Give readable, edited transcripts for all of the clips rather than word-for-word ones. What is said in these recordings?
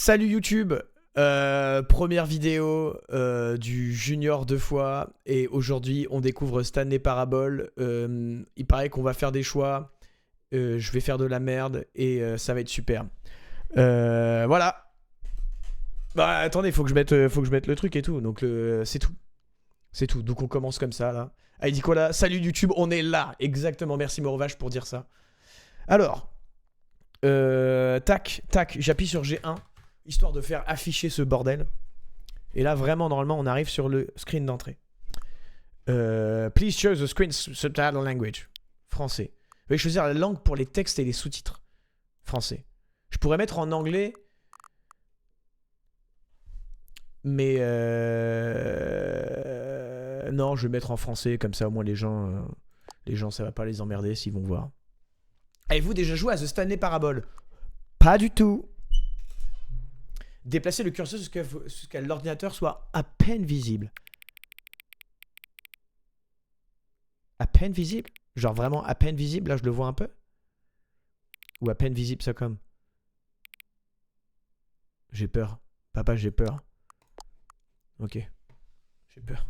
Salut YouTube, première vidéo du Junior 2 fois et aujourd'hui on découvre Stanley Parable. Il paraît qu'on va faire des choix, je vais faire de la merde et ça va être super. Voilà. Bah attendez, faut que je mette le truc et tout, donc c'est tout. C'est tout, donc on commence comme ça là. Ah il dit quoi là? Salut YouTube, on est là. Exactement, merci Morovache pour dire ça. Alors, tac, j'appuie sur G1. Histoire de faire afficher ce bordel. Et là, vraiment, normalement, on arrive sur le screen d'entrée. Please choose the screen subtitle language. Français. Vous pouvez choisir la langue pour les textes et les sous-titres. Français. Je pourrais mettre en anglais. Mais non, je vais mettre en français. Comme ça, au moins, les gens, ça va pas les emmerder s'ils vont voir. Avez-vous déjà joué à The Stanley Parable? Pas du tout. Déplacer le curseur jusqu'à l'ordinateur soit à peine visible. À peine visible? Genre vraiment à peine visible, là je le vois un peu? Ou à peine visible ça comme? J'ai peur. Papa j'ai peur. Ok. J'ai peur.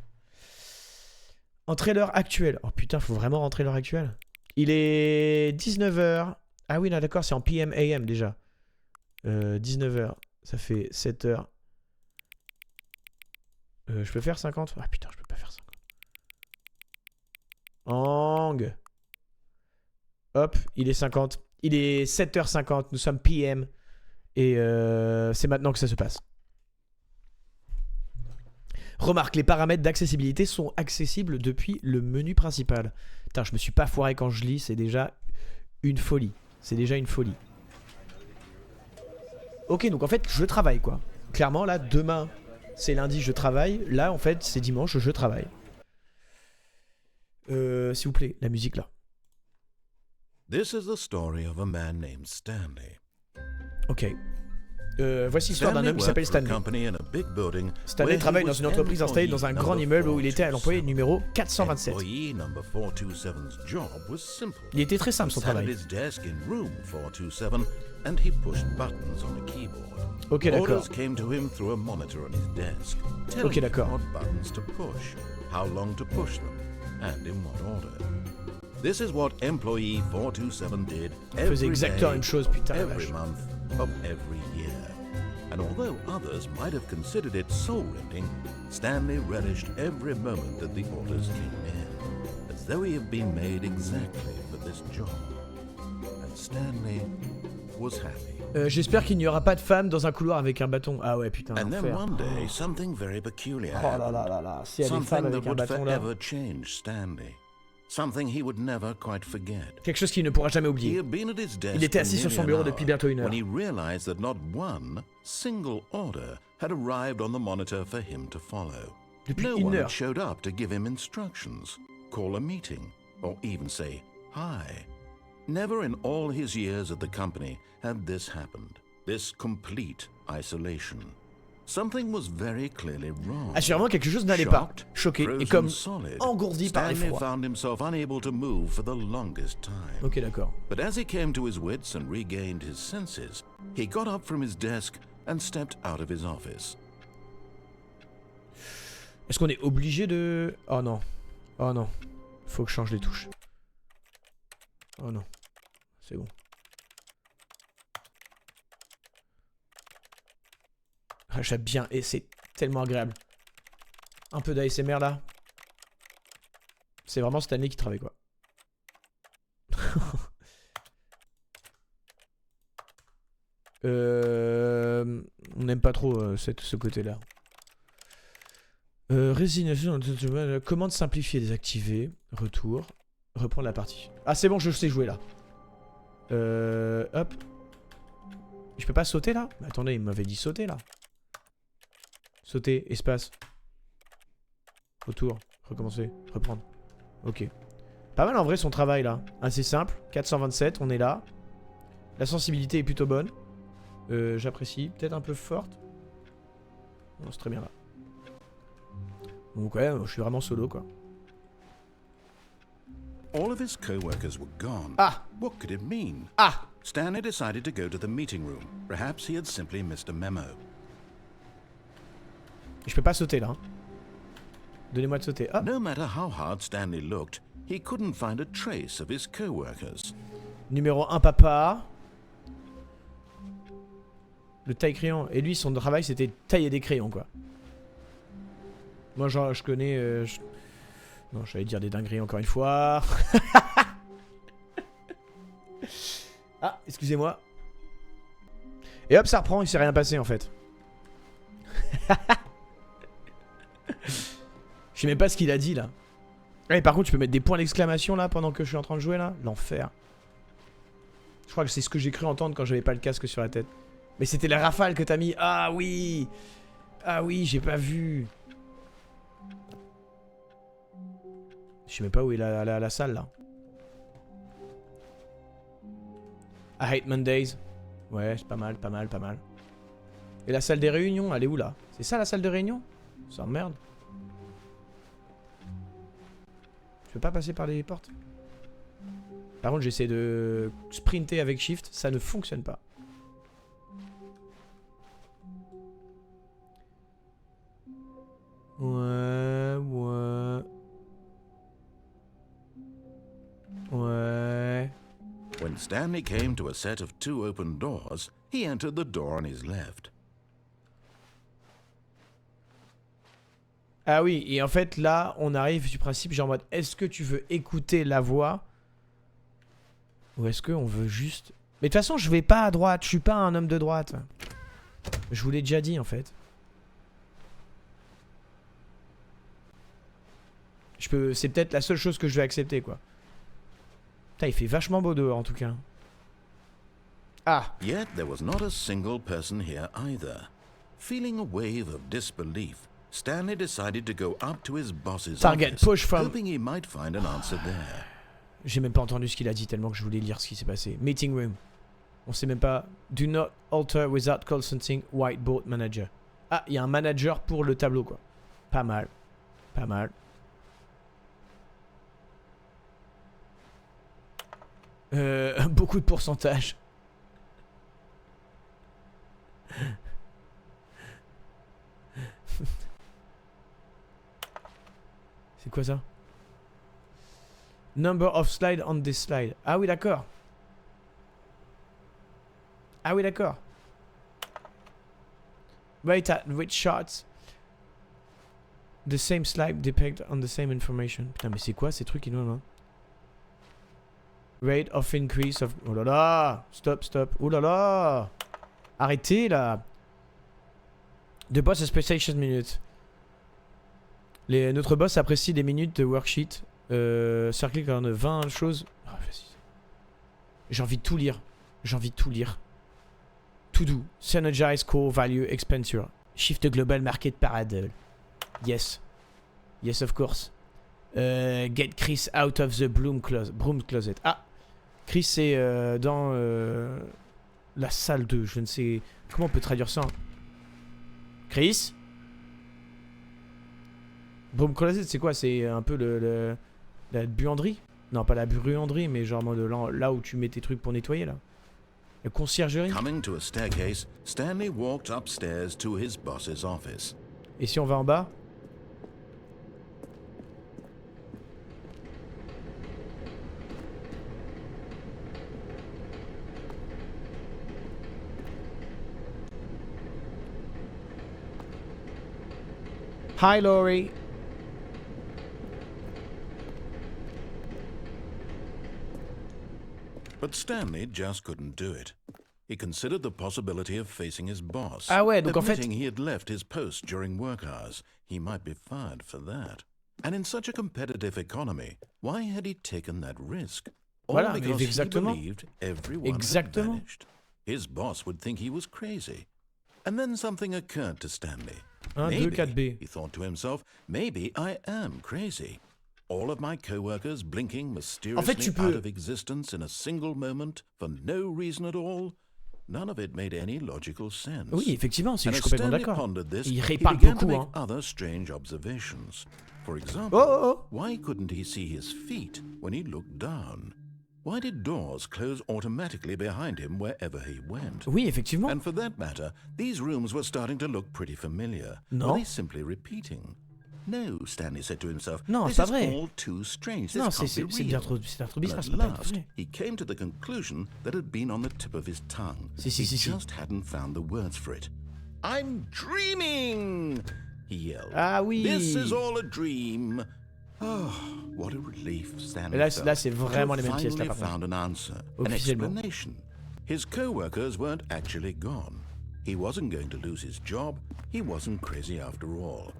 Entrer l'heure actuelle. Oh putain, faut vraiment rentrer l'heure actuelle. Il est 19h. Ah oui, là d'accord, c'est en PM AM déjà. 19h. Ça fait 7 heures. Je peux faire 50? Ah putain, je peux pas faire 50. Ang. Hop, il est 50. Il est 7h50, nous sommes PM. Et c'est maintenant que ça se passe. Remarque, les paramètres d'accessibilité sont accessibles depuis le menu principal. Putain, je me suis pas foiré quand je lis, c'est déjà une folie. C'est déjà une folie. Ok, donc en fait, je travaille quoi. Clairement, là, demain, c'est lundi, je travaille. Là, en fait, c'est dimanche, je travaille. S'il vous plaît, la musique là. This is the story of a man named Stanley. Ok. Voici l'histoire d'un homme qui s'appelle Stanley. Stanley travaille dans une entreprise installée dans un grand immeuble où il était à l'employé numéro 427. Il était très simple son travail. Ok, d'accord. Ok, d'accord. This is what employee 427 did faisait exactement la même chose, putain. Every month of every year. And although others might have considered it soul-rending, Stanley relished every moment that the orders came in, as though he had been made exactly for this job. And Stanley was happy. J'espère qu'il n'y aura pas de femme dans un couloir avec un bâton. Ah ouais, putain. And then one day, something very peculiar oh là là là là. Si elle est femme avec un bâton là. Change Stanley. Something he would never quite forget. Quelque chose qu'il ne pourra jamais oublier. Il était assis sur son bureau depuis bientôt une heure. When he realized that not one single order had arrived on the monitor for him to follow. Depuis no une one heure. had showed up to give him instructions, call a meeting, or even say hi. Never in all his years at the company had this happened. This complete isolation. Something was very clearly wrong. Assurément quelque chose n'allait pas. Choqué et comme engourdi par l'effroi. Found himself unable to move for the longest time. Ok, d'accord. But as he came to his wits and regained his senses, he got up from his desk and stepped out of his office. Est-ce qu'on est obligé de... Oh non. Oh non. Faut que je change les touches. Oh non. C'est bon. Ah, j'aime bien et c'est tellement agréable. Un peu d'ASMR là. C'est vraiment Stanley qui travaille quoi. On n'aime pas trop ce côté là. Résignation. Commande simplifiée désactivée. Retour. Reprendre la partie. Ah c'est bon, je sais jouer là. Hop. Je peux pas sauter là? Mais attendez, il m'avait dit sauter là. Sauter, espace. Retour, recommencer, reprendre. Ok. Pas mal en vrai son travail là. Assez simple. 427, on est là. La sensibilité est plutôt bonne. J'apprécie. Peut-être un peu forte. Non, c'est très bien là. Donc ouais, je suis vraiment solo quoi. All of his co-workers were gone. Ah! What could it mean? Ah! Stanley decided to go to the meeting room. Perhaps he had simply missed a memo. Je peux pas sauter là. Hein. Donnez-moi de sauter. Ah. No matter how hard Stanley looked, he couldn't find a trace of his co-workers. Numéro 1, papa. Le taille-crayon. Et lui, son travail, c'était tailler des crayons, quoi. Moi, genre, je connais... Non, j'allais dire des dingueries encore une fois. Ah, excusez-moi. Et hop, ça reprend, il s'est rien passé, en fait. Je sais même pas ce qu'il a dit, là. Ouais, par contre, tu peux mettre des points d'exclamation, là, pendant que je suis en train de jouer, là. L'enfer. Je crois que c'est ce que j'ai cru entendre quand j'avais pas le casque sur la tête. Mais c'était la rafale que t'as mis. Ah oui. Ah oui, j'ai pas vu. Je sais même pas où est la salle, là. I hate Mondays. Ouais, c'est pas mal, pas mal, pas mal. Et la salle des réunions, elle est où, là? C'est ça, la salle de réunion? Ça merde. Je peux pas passer par les portes. Par contre, j'essaie de sprinter avec Shift. Ça ne fonctionne pas. Ouais. When Stanley came to a set of 2 open doors, he entered the door on his left. Ah oui, et en fait là, on arrive du principe genre en mode, est-ce que tu veux écouter la voix? Ou est-ce qu'on veut juste... Mais de toute façon, je vais pas à droite, je suis pas un homme de droite. Je vous l'ai déjà dit en fait. C'est peut-être la seule chose que je vais accepter, quoi. Putain, il fait vachement beau dehors en tout cas. Ah. Yet there was not a single person here either. Feeling a wave of disbelief, Stanley decided to go up to his boss's Target office, push from... hoping he might find an answer there. J'ai même pas entendu ce qu'il a dit tellement que je voulais lire ce qui s'est passé. Meeting room. On sait même pas. Do not alter without consulting whiteboard manager. Ah, il y a un manager pour le tableau, quoi. Pas mal. Pas mal. Beaucoup de pourcentage. C'est quoi ça? Number of slides on this slide. Ah oui, d'accord. Ah oui, d'accord. Wait at which charts the same slide depict on the same information. Putain, mais c'est quoi ces trucs énormes? Rate of increase of... Oh là là. Stop, stop. Oh là là. Arrêtez là. The boss expectation minutes. Notre boss apprécie les minutes de worksheet. Circler quand on a 20 choses. Oh, vas-y. J'ai envie de tout lire. J'ai envie de tout lire. To do. Synergize core value expenditure. Shift global market parallel. Yes. Yes, of course. Get Chris out of the broom closet. Ah. Chris est dans la salle 2. Je ne sais... Comment on peut traduire ça? Chris? Broom closet, c'est quoi? C'est un peu la buanderie? Non, pas la bruanderie, mais genre là où tu mets tes trucs pour nettoyer, là. La conciergerie. Coming to a staircase, Stanley walked upstairs to his boss's office. Et si on va en bas? Hi, Laurie. But Stanley just couldn't do it. He considered the possibility of facing his boss. Ah ouais, donc en fait... Admitting he had left his post during work hours. He might be fired for that. And in such a competitive economy, why had he taken that risk? All Voilà, because exactement. he believed everyone had vanished. His boss would think he was crazy. And then something occurred to Stanley. 1, 2, 4B. He thought to himself, maybe I am crazy. All of my co-workers blinking mysteriously out of existence in a single moment for no reason at all. None of it made any logical sense. Oui, effectivement, je suis And as complètement Stanley d'accord. pondered this, Il he répare began to beaucoup, make hein. other strange observations. For example, why couldn't he see his feet when he looked down? Why did doors close automatically behind him wherever he went? Oui, effectivement. And for that matter, these rooms were starting to look pretty familiar. Non. Were they simply repeating? No, Stanley said to himself. Non, This c'est is pas vrai. all too strange. Non, This can't be c'est bien real. trop bizarre, And ça at peut pas être last, vrai. he came to the conclusion that had been on the tip of his tongue. Si, he si. just hadn't found the words for it. I'm dreaming! He yelled. Ah oui. This is all a dream. Oh, what a relief Stanley Là, felt là, c'est vraiment to les mêmes have pièces, là, finally par contre. found an answer, an Officiellement. explanation. His co-workers weren't actually gone. He wasn't going to lose his job. He wasn't crazy after all.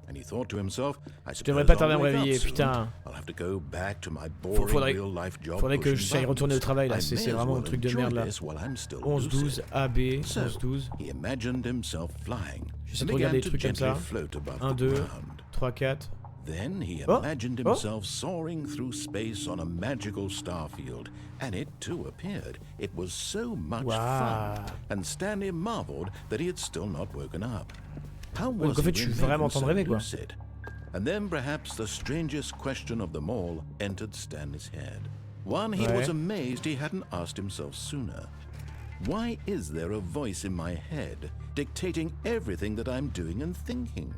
And he thought to himself, I suppose devrais pas tarder à I'll me wake up réveiller, soon. putain. I'll have to go back to my boring real-life job. Faudrait que pushing j'aille retourner au buttons. travail, là. I C'est may as vraiment un well truc de enjoy merde, là. this while I'm still 11-12, lucid. AB, So, 11-12. he imagined himself flying. J'essaie and de regarder began des to trucs comme gently ça. float above 1, the 2, ground. 3, 4. Then he Oh, imagined oh. himself soaring through space on a magical star field, and it too appeared. It was so much Wow. fun, and Stanley marveled that he had still not woken up. How Ouais, was donc en he fait, je suis remaining vraiment en train de so rêver, quoi. lucid? And then perhaps the strangest question of them all entered Stanley's head. One he was Ouais. amazed he hadn't asked himself sooner. Why is there a voice in my head dictating everything that I'm doing and thinking?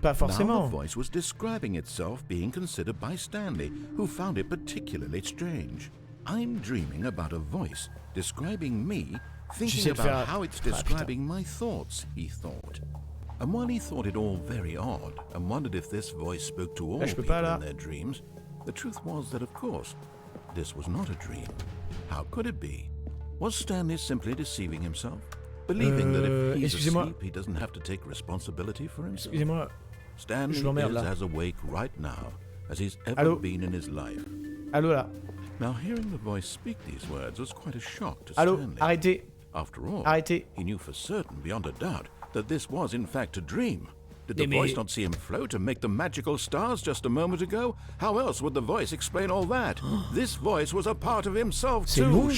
Pas Now forcément. the voice was describing itself being considered by Stanley, who found it particularly strange. I'm dreaming about a voice describing me, thinking J'essaie de faire- about how it's Ah, putain. describing my thoughts, he thought. And while he thought it all very odd and wondered if this voice spoke to all Là, je peux people pas, là. in their dreams, the truth was that, of course, this was not a dream. How could it be? Was Stanley simply deceiving himself? Believing that if he's excusez-moi. asleep, he doesn't have to take responsibility for himself? Excusez-moi. Stanley Je l'emmerde, is là. as awake right now as he's ever Allô? been in his life. Allô, là. Now, hearing the voice speak these words was quite a shock to Allô, Stanley. arrêtez. After all, Arrêtez. he knew for certain, beyond a doubt, that this was in fact a dream. Did Mais- the voice not see him float and make the magical stars just a moment ago? How else would the voice explain all that? This voice was a part of himself C'est too. long.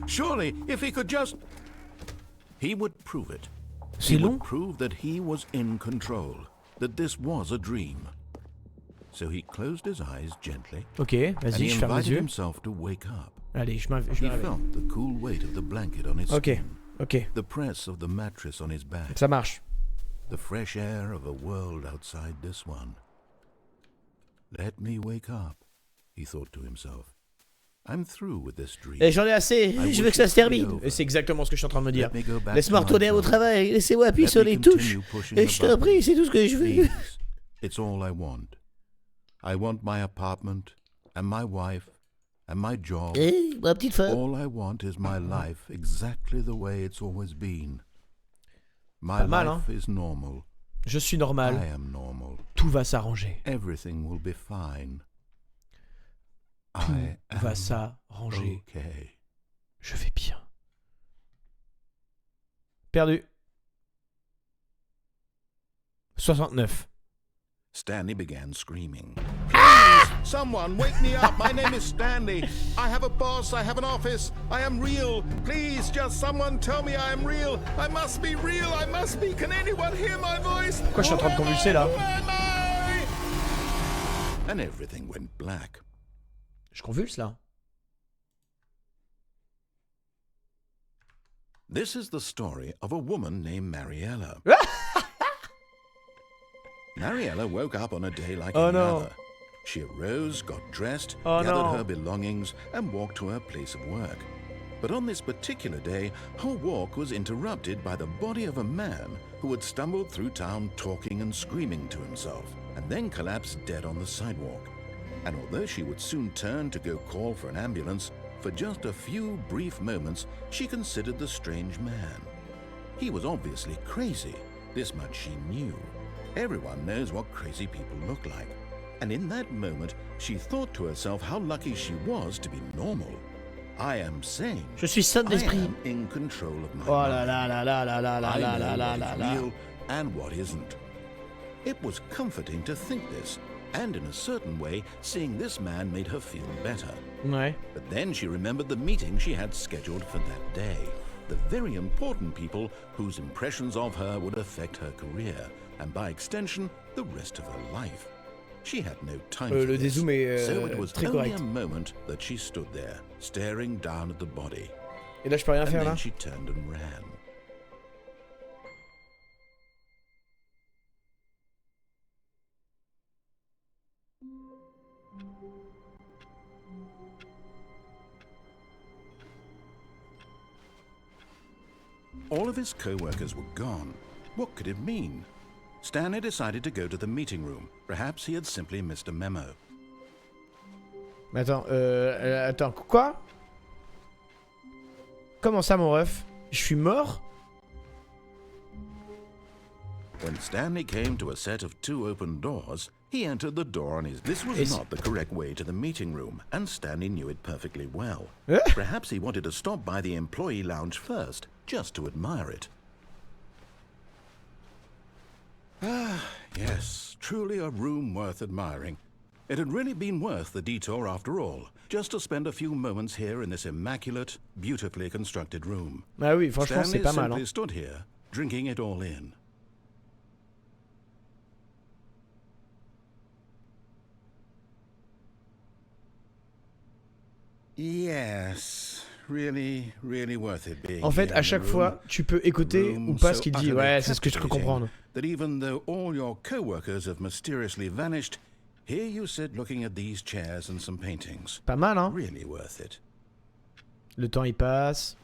Surely, if he could just... He would prove it. C'est He long. would prove that he was in control, that this was a dream. So he closed his eyes gently, Ok, and vas-y, he je ferme les invited yeux. himself to wake up. Allez, je me He réveille. felt the cool weight of the blanket on his Ok, skin, ok. the press of the mattress on his back, Ça marche. the fresh air of a world outside this one. Let me wake up, he thought to himself. I'm through with this dream. Et j'en ai assez, I je veux wish que ça it se to be termine. over. Et c'est exactement ce que je suis en train de me dire. Let me go back Laisse-moi to my retourner à mon job. travail, laissez-moi appuyer Let sur me les continue touches. pushing Et the je t'en buttons. prie, c'est tout ce que je veux. Please, it's all I want. I want my apartment, and my wife, and my job. Eh, ma petite femme. All I want is my life exactly the way it's always been. My Pas mal, life is normal. Je suis I normal, am normal. tout va s'arranger. Everything will be fine. Tout I va am s'arranger. okay. Je vais bien. Perdu. 69. Stanley began screaming. Please, someone wake me up. My name is Stanley. I have a boss. I have an office. I am real. Please, just someone tell me I am real. I must be real. I must be. Can anyone hear my voice? Pourquoi je suis en train de convulser, là? Who am I? And everything went black. Je convulse là. This is the story of a woman named Mariella. Mariella woke up on a day like Oh, any no. other. She arose, got dressed, Oh, gathered no. her belongings, and walked to her place of work. But on this particular day, her walk was interrupted by the body of a man who had stumbled through town talking and screaming to himself, and then collapsed dead on the sidewalk. And although she would soon turn to go call for an ambulance, for just a few brief moments she considered the strange man. He was obviously crazy, this much she knew. Everyone knows what crazy people look like. And in that moment, she thought to herself how lucky she was to be normal. I am sane. Je suis sain I d'esprit. am in control of my Oh là mind. là là là là là I là know là là what là is là. real and what isn't. It was comforting to think this, and in a certain way, seeing this man made her feel better. Ouais. But then she remembered the meeting she had scheduled for that day. The very important people whose impressions of her would affect her career, and by extension, the rest of her life. She had no time for Le this, dézoom est so it was très only correct. a moment that she stood there, staring down at the body. Et là, je peux rien And faire, then là. she turned and ran. All of his co-workers were gone. What could it mean? Stanley decided to go to the meeting room. Perhaps he had simply missed a memo. Mais attends, quoi? Comment ça, mon ref? Je suis mort? When Stanley came to a set of 2 open doors, he entered the door on his... This was not the correct way to the meeting room, and Stanley knew it perfectly well. Perhaps he wanted to stop by the employee lounge first, just to admire it. Ah, yes, truly a room worth admiring. It had really been worth the detour after all, just to spend a few moments here in this immaculate, beautifully constructed room. Ah oui, franchement, c'est Stanley pas mal, simply hein. stood here, drinking it all in. Yes, really worth it being En fait, here à in chaque the fois, room. tu peux écouter ou pas ce qu'il dit. Ouais, c'est ce que je peux comprendre. That even though all your co-workers have mysteriously vanished, here you sit looking at these chairs and some paintings. Pas mal, hein. Really worth it. Le temps, il passe.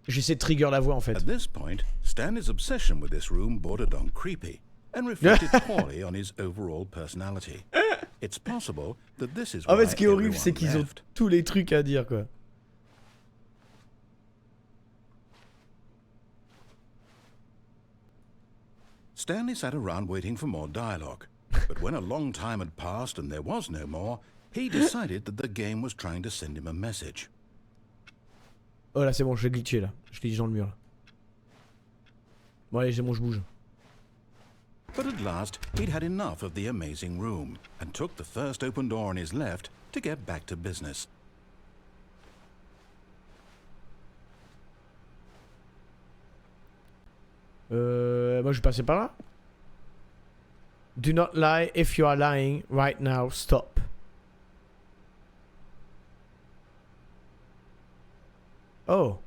J'essaie de trigger la voix, en fait. At this point, Stanley's obsession with this room bordered on creepy and reflected poorly on his overall personality. It's possible that this is En why fait, ce qui est horrible, c'est everyone qu'ils ont left. tous les trucs à dire, quoi. Stanley sat around waiting for more dialogue, but when a long time had passed and there was no more, he decided that the game was trying to send him a message. Oh là, c'est bon, je l'ai glitché, là. Je glitch dans le mur, là. Bon, allez, c'est bon, je bouge. But at last, he'd had enough of the amazing room, and took the first open door on his left to get back to business. Moi, je vais passer par là. Do not lie. If you are lying right now, stop. Oh.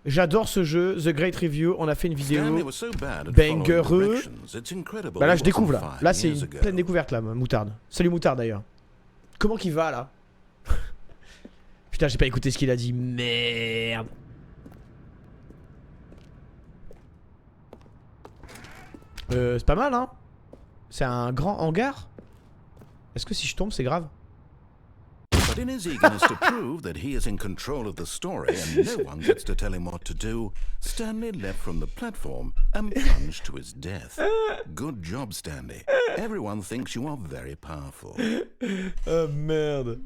J'adore ce jeu, The Great Review. On a fait une vidéo. Stanley was so bad at Bangereux. following directions, it's incredible Bah là, he je découvre, wasn't là. 5 Là, c'est years une ago. pleine découverte, là, Moutarde. Salut, Moutarde, d'ailleurs. Comment qu'il va, là? Putain, j'ai pas écouté ce qu'il a dit. Merde. C'est pas mal, hein? C'est un grand hangar? Est-ce que si je tombe, c'est grave? But in his eagerness to prove that he is in control of the story and no one gets to tell him what to do, Stanley leapt from the platform and plunged to his death. Good job, Stanley. Everyone thinks you are very powerful. Oh merde.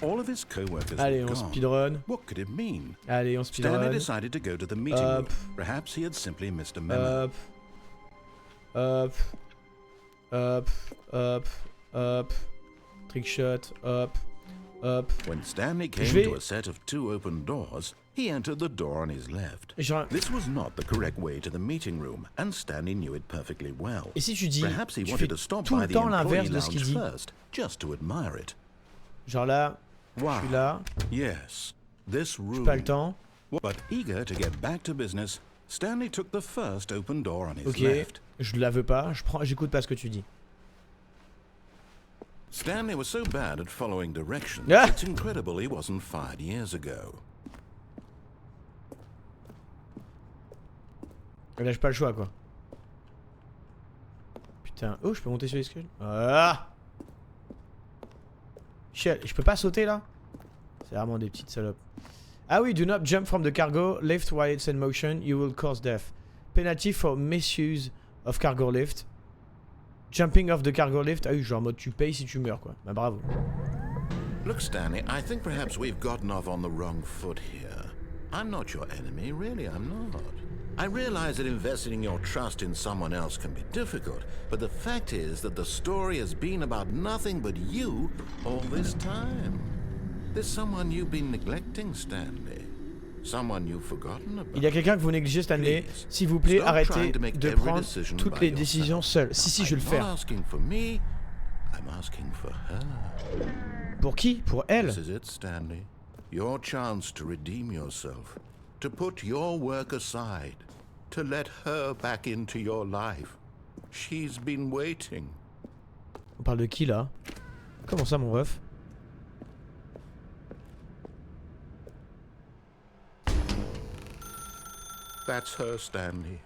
All of his co-workers Allez, were on gone. speedrun. What could it mean? Allez, on Stanley speedrun. decided to go to the meeting room. Perhaps he had simply missed a memo. Hop. Hop. Hop. Hop. Trick shot. Hop. Hop. When Stanley came to a set of 2 open doors, he entered the door on his left. This was not the correct way to the meeting room, and Stanley knew it perfectly well. Et si tu dis, Perhaps he tu wanted fais to stop tout by le the temps employee l'inverse de ce qu'il lounge dit. first, just to admire it. Genre là, Wow. je suis là, Yes, this j'ai room. pas le temps. But eager to get back to business, Stanley took the first open door on his Ok, left. je la veux pas, j'écoute pas ce que tu dis. Stanley was so bad at following directions, Ah! it's incredible he wasn't fired years ago. Là, j'ai pas le choix, quoi. Putain, oh, je peux monter sur les escaliers. Ah! Chiel, je peux pas sauter là? C'est vraiment des petites salopes. Ah oui, do not jump from the cargo lift while it's in motion, you will cause death. Penalty for misuse of cargo lift. Jumping off the cargo lift. Ah oui, genre en mode tu payes si tu meurs, quoi. Bah bravo. Look, Stanley, I think perhaps we've gotten off on the wrong foot here. I'm not your enemy, really, I'm not. I realize that investing your trust in someone else can be difficult, but the fact is that the story has been about nothing but you all this time. There's someone you've been neglecting, Stanley. Someone you've forgotten about? Il y a quelqu'un que vous négligez, Stanley. S'il vous plaît, arrêtez de prendre toutes les décisions seul. Si, je vais le I'm faire. not asking for me, I'm asking for her. Pour qui? Pour elle? This is it, Stanley. Your chance to redeem yourself, to put your work aside, to let her back into your life. She's been waiting. On parle de qui là? Comment ça, mon ref? That's her, Stanley.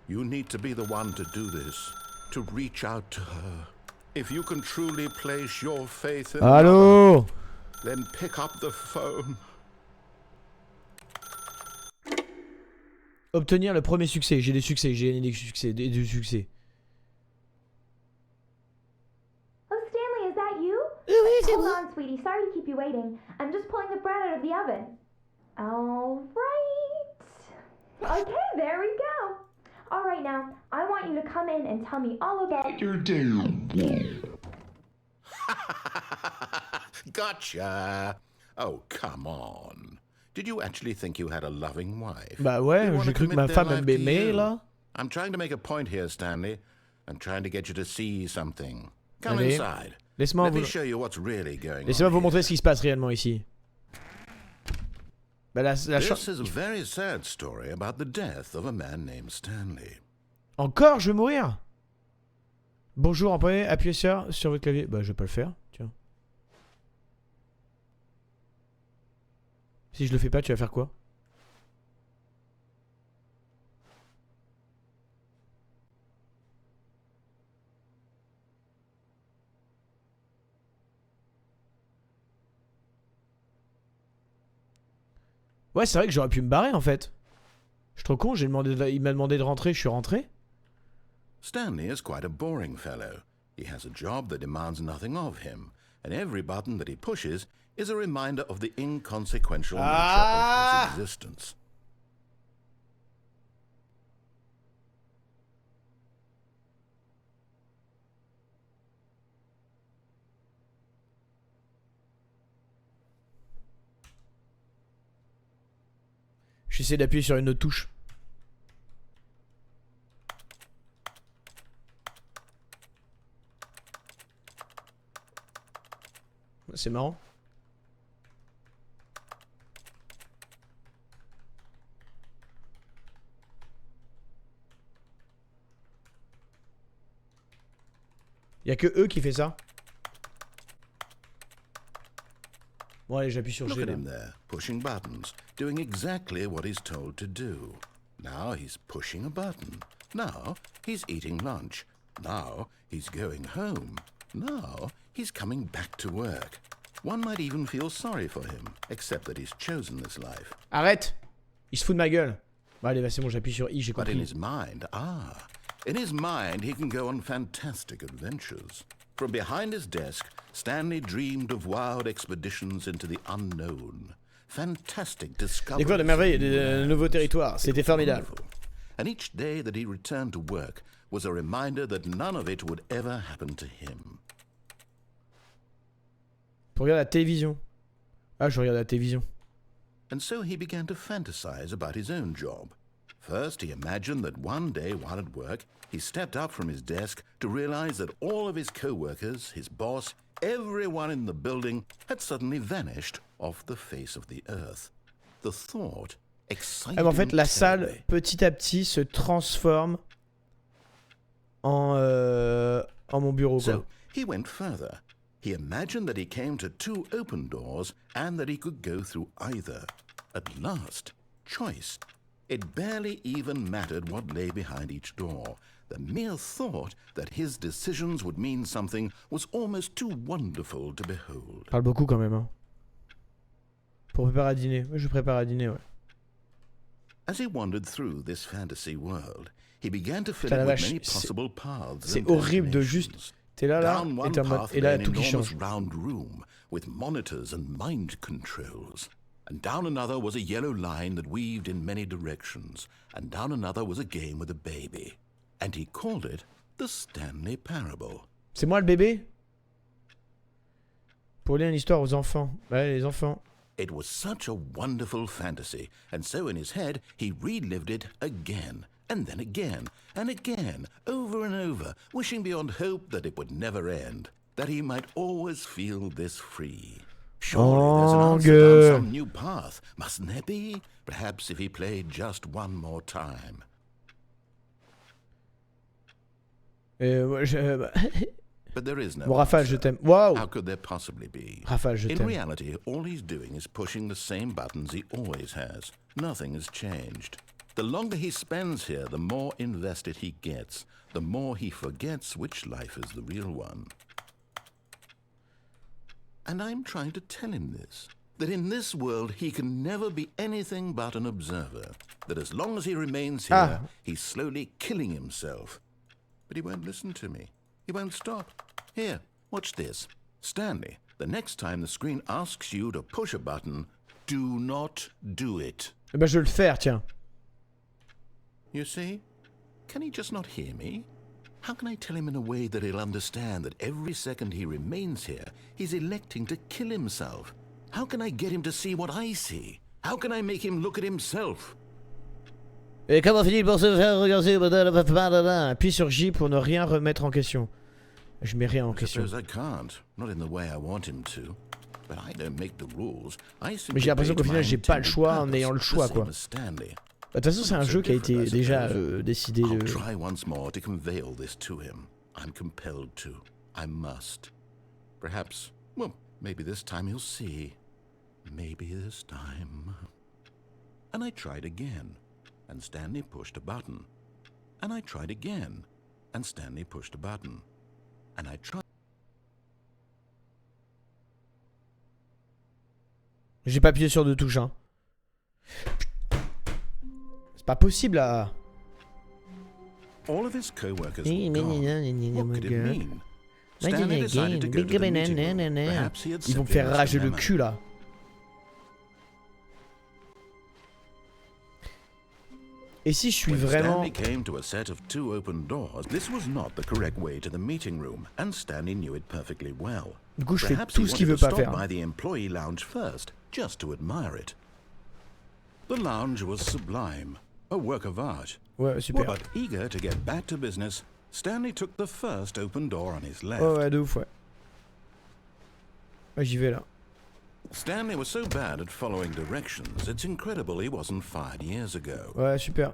You need to be the one to do this, to reach out to her. If you can truly place your faith in Allô? her, then pick up the phone. Obtenir le premier succès. J'ai des succès, j'ai des succès, des succès. Oh, Stanley, is that you? Hold on, sweetie. Sorry to keep you waiting. I'm just pulling the bread out of the oven. All right. Okay, there we go. All right, now, I want you to come in and tell me all about your day. Gotcha. Oh, come on. Did you actually think you had a loving wife? Bah ouais, They wanna j'ai cru que ma commit their femme life elle to m'aimait you. là. I'm trying to make a point here, Stanley. I'm trying to get you to see something. Come Allez. inside. Laisse-moi Let me vous... show you what's really going Laissez-moi on vous here. montrer ce qui se passe réellement ici. Bah la This chance... is a very sad story about the death of a man named Stanley. Encore, je vais mourir. Bonjour, employé, appuyez sur votre clavier. Bah je vais pas le faire, tiens. Si je le fais pas, tu vas faire quoi? Ouais, c'est vrai que j'aurais pu me barrer en fait. Je suis trop con, il m'a demandé de rentrer, je suis rentré. Stanley is quite a boring fellow. He has a job that demands nothing of him, and every button that he pushes is a reminder of the inconsequential nature of his existence. J'essaie d'appuyer sur une autre touche. C'est marrant. Y'a que eux qui fait ça. Bon allez, j'appuie sur Look G at là. him there, pushing buttons, doing exactly what he's told to do. Now he's pushing a button. Now he's eating lunch. Now he's going home. Now he's coming back to work. One might even feel sorry for him, except that he's chosen this life. Arrête! Il se fout de ma gueule. Bon allez, bah c'est bon, j'appuie sur I, j'ai But in compris. his mind, in his mind he can go on fantastic adventures. From behind his desk, Stanley dreamed of wild expeditions into the unknown. Fantastic discoveries. Découvrir de merveilles et de nouveaux territoires, c'était formidable. Wonderful. And each day that he returned to work was a reminder that none of it would ever happen to him. Pour regarder la télévision. Ah, je regarde la télévision. And so he began to fantasize about his own job. First, he imagined that one day while at work, he stepped up from his desk to realize that all of his co-workers, his boss, everyone in the building had suddenly vanished off the face of the earth. The thought excited Ah, mais en fait, him la salle, terribly. petit à petit, se transforme en mon bureau, quoi. So he went further. He imagined that he came to two open doors and that he could go through either. At last, choice. It barely even mattered what lay behind each door. The mere thought that his decisions would mean something was almost too wonderful to behold. Parle beaucoup quand même, hein. Pour préparer à dîner. Ouais, je prépare à dîner, ouais. As he wandered through this fantasy world, he began to fill Putain, it la with vache, many c'est- possible paths c'est and horrible de juste... destinations. T'es là, Down et one t'es en mode... path Et là, lay an tout qui enormous change. round room with monitors and mind controls. And down another was a yellow line that weaved in many directions. And down another was a game with a baby. And he called it the Stanley Parable. C'est moi le bébé? Pour lire une histoire aux enfants. Ouais, les enfants. It was such a wonderful fantasy, and so in his head he relived it again, and then again, and again, over and over, wishing beyond hope that it would never end, that he might always feel this free. Surely there's an answer down some new path, mustn't there be? Perhaps if he played just one more time. But there is no Bon, Raphaël, je answer. t'aime. Waouh! How could there possibly be? Raphaël, je In t'aime. reality, all he's doing is pushing the same buttons he always has. Nothing has changed. The longer he spends here, the more invested he gets, the more he forgets which life is the real one. And I'm trying to tell him this, that in this world he can never be anything but an observer, that as long as he remains here, he's slowly killing himself. But he won't listen to me. He won't stop. Here, watch this. Stanley, the next time the screen asks you to push a button, do not do it. Eh ben, je vais le faire, tiens. You see? Can he just not hear me? How can I tell him in a way that he'll understand that every second he remains here, he's electing to kill himself? How can I get him to see what I see? How can I make him look at himself? Et comment finit pour se faire regarder? Appuie sur J pour ne rien remettre en question. Je mets rien en I question. suppose I can't, not in the way I want him to. But I don't make the rules. I Mais j'ai l'impression qu'au final, j'ai pas le choix en ayant le choix, quoi. De toute façon, c'est un jeu qui a été déjà décidé I'll de... try once more to convey all this to him. I'm compelled to. I must. Perhaps, well, maybe this time he'll see. Maybe this time. And I tried again, and Stanley pushed a button. And I tried again, and Stanley pushed a button. And I tried. J'ai pas appuyé sur deux touches, hein. C'est pas possible, là. All of his co-workers were gone. What could it mean? Stanley decided to go to the meeting room. Perhaps he had Ils vont me simply faire lost rager a le memo. cul, là. Et si je suis When vraiment... Stanley came to a set of 2 open doors, this was not the correct way to the meeting room, and Stanley knew it perfectly well. Du coup, je fais Perhaps tout he ce qu'il wanted veut to pas stop faire. by the employee lounge first, just to admire it. The lounge was sublime, a work of art. Ouais, super. But eager to get back to business, Stanley took the first open door on his left. Ouais, ouais, de ouf, ouais. Ouais, j'y vais, là. Stanley was so bad at following directions, it's incredible he wasn't fired years ago. Ouais, super.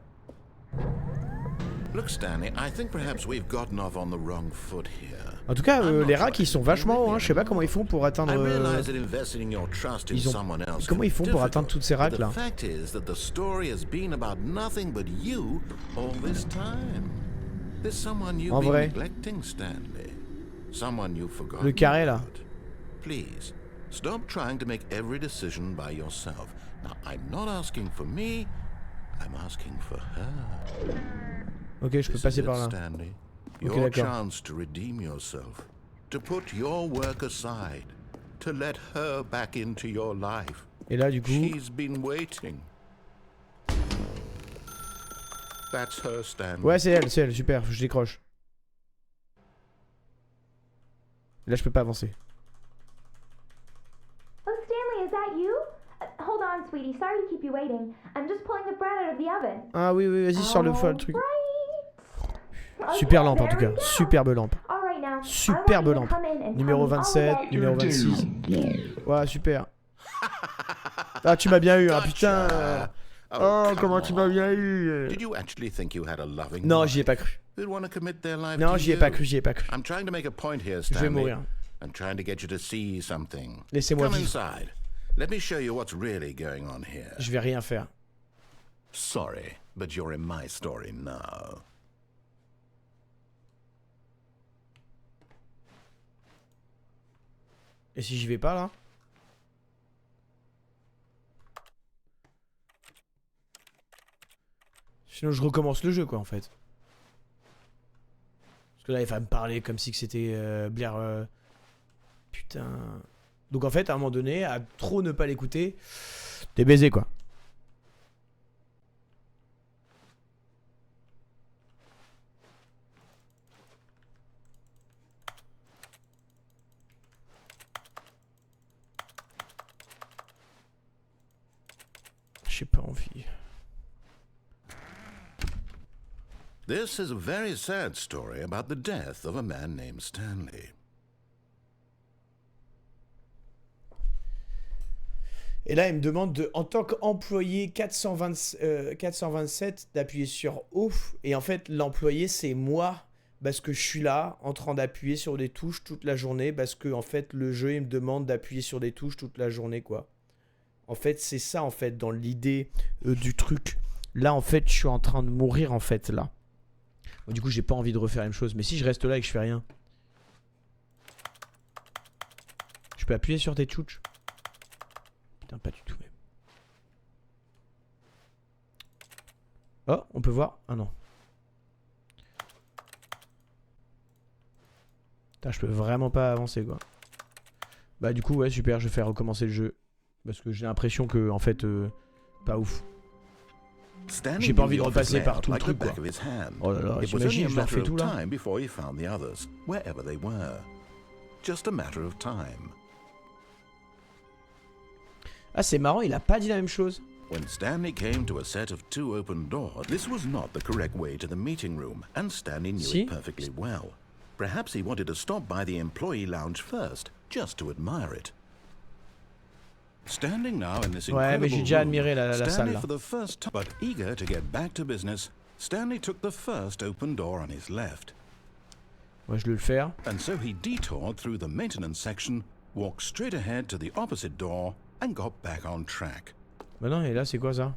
Look, Stanley, I think perhaps we've gotten off on the wrong foot here. En tout cas, les racks, ils sont vachement hauts, hein. Je sais pas comment ils font pour atteindre... I realize that investing in your trust in Ils ont- someone else Comment ils font pour atteindre toutes ces but racks, là? the fact is that the story has been about nothing but you all this time. There's someone you've En been vrai. neglecting, Stanley. Someone you've forgotten Le carré, là. about. Please, stop trying to make every decision by yourself. Now, I'm not asking for me, I'm asking for her. Ok, je peux This passer is par it, là. Stanley. Ok, Your d'accord. chance to redeem yourself, to put your work aside, to let her back into your life. Et là, du coup... She's been waiting. That's her, Stanley. Ouais, c'est elle, super, je décroche. Là, je peux pas avancer. Oh, Stanley, is that you? Hold on, sweetie. Sorry to keep you waiting. I'm just pulling the bread out of the oven. Ah oui, oui, vas-y, sors le truc. Alright. Super Okay, lampe, en there tout cas. we go. Superbe lampe. All right, now, Superbe I want you to lampe. come in and Numéro tell me all 27, about numéro your 26. Ouais, super. Ah, tu m'as bien eu, hein, putain. Gotcha. Oh, come comment tu m'as on. bien eu. Did you actually think you had a loving Non, wife j'y ai pas cru. who'd want to commit their life Non, to j'y ai you? pas cru, j'y ai pas cru. I'm trying to make a point here, Je vais Stanley. mourir. I'm trying to get you to see something. Laissez-moi Come vivre. inside. Let me show you what's really going on here. Je vais rien faire. Sorry, but you're in my story now. Et si j'y vais pas, là? Sinon, je recommence le jeu, quoi, en fait. Parce que là, il va me parler comme si que c'était Blair... Putain... Donc, en fait, à un moment donné, à trop ne pas l'écouter, t'es baisé, quoi. j'ai pas envie. This is a very sad story about the death of a man named Stanley. Et là, il me demande de, en tant qu'employé 427 d'appuyer sur off. Et en fait, l'employé, c'est moi. Parce que je suis là, en train d'appuyer sur des touches toute la journée. Parce que, en fait, le jeu, il me demande d'appuyer sur des touches toute la journée, quoi. En fait, c'est ça, en fait, dans l'idée du truc. Là, en fait, je suis en train de mourir, en fait, là. Bon, du coup, j'ai pas envie de refaire la même chose. Mais si je reste là et que je fais rien. Je peux appuyer sur tes touches. Putain, pas du tout même. Oh, on peut voir. Ah non. Putain, je peux vraiment pas avancer, quoi. Bah du coup, ouais, super, je vais faire recommencer le jeu. Parce que j'ai l'impression que, en fait, pas ouf. J'ai pas envie de repasser par tout le truc, quoi. Oh là là, j'imagine, je leur fais tout, là. Ah, c'est marrant, il a pas dit la même chose. When Stanley came to a set of 2 open doors, this was not the correct way to the meeting room, and Stanley knew it perfectly well. Perhaps he wanted to stop by the employee lounge first, just to admire it. Standing now in this incredible mais j'ai déjà admiré room, la salle, Stanley là. for the first time, but eager to get back to business, Stanley took the first open door on his left. Ouais, je vais le faire. And so he detoured through the maintenance section, walked straight ahead to the opposite door, and got back on track. Bah non, et là, c'est quoi ça?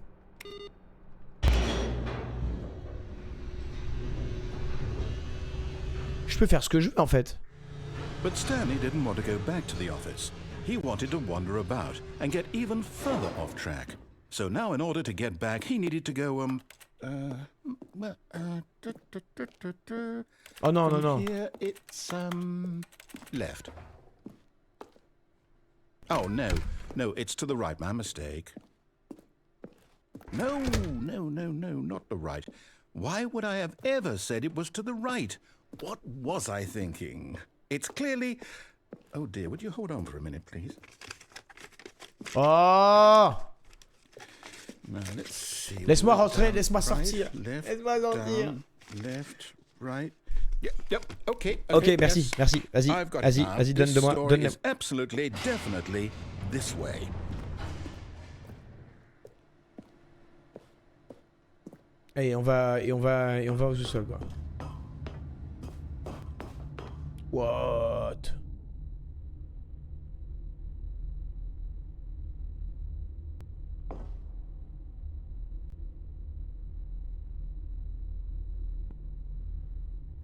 Je peux faire ce que je veux, en fait. But Stanley didn't want to go back to the office. He wanted to wander about and get even further off track. So now in order to get back, he needed to go, Oh non, non, non. Here it's, left. Oh, no, it's to the right, my mistake. No, not the right. Why would I have ever said it was to the right? What was I thinking? It's clearly... Oh dear, would you hold on for a minute, please? Oh! Now, let's see. Laisse-moi rentrer, laisse-moi Right, sortir. left, Laisse-moi sortir. down, left, right. Yep, okay. Ok, merci, yes. merci. Vas-y, I've got it vas-y, now. vas-y, This donne-moi. story Donne is absolutely, definitely this way. Et on va au sous-sol, quoi. What?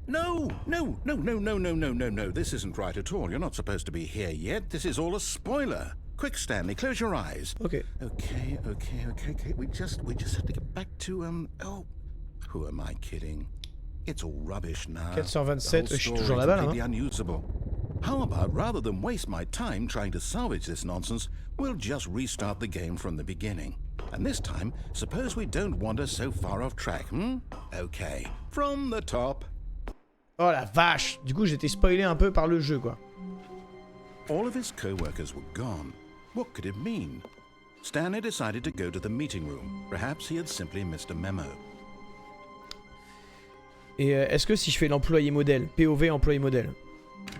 No. This isn't right at all. You're not supposed to be here yet. This is all a spoiler. Quick, Stanley, close your eyes. Ok. Okay. We just have to get back to, oh, who am I kidding? It's all rubbish now. 427, je suis toujours là-bas, là, hein. Unusable. How about, rather than waste my time trying to salvage this nonsense, we'll just restart the game from the beginning. And this time, suppose we don't wander so far off track, Okay, from the top. Oh la vache! Du coup, j'étais spoilé un peu par le jeu, quoi. All of his co-workers were gone. What could it mean? Stanley decided to go to the meeting room. Perhaps he had simply missed a memo. Et est-ce que si je fais l'employé modèle, POV employé modèle,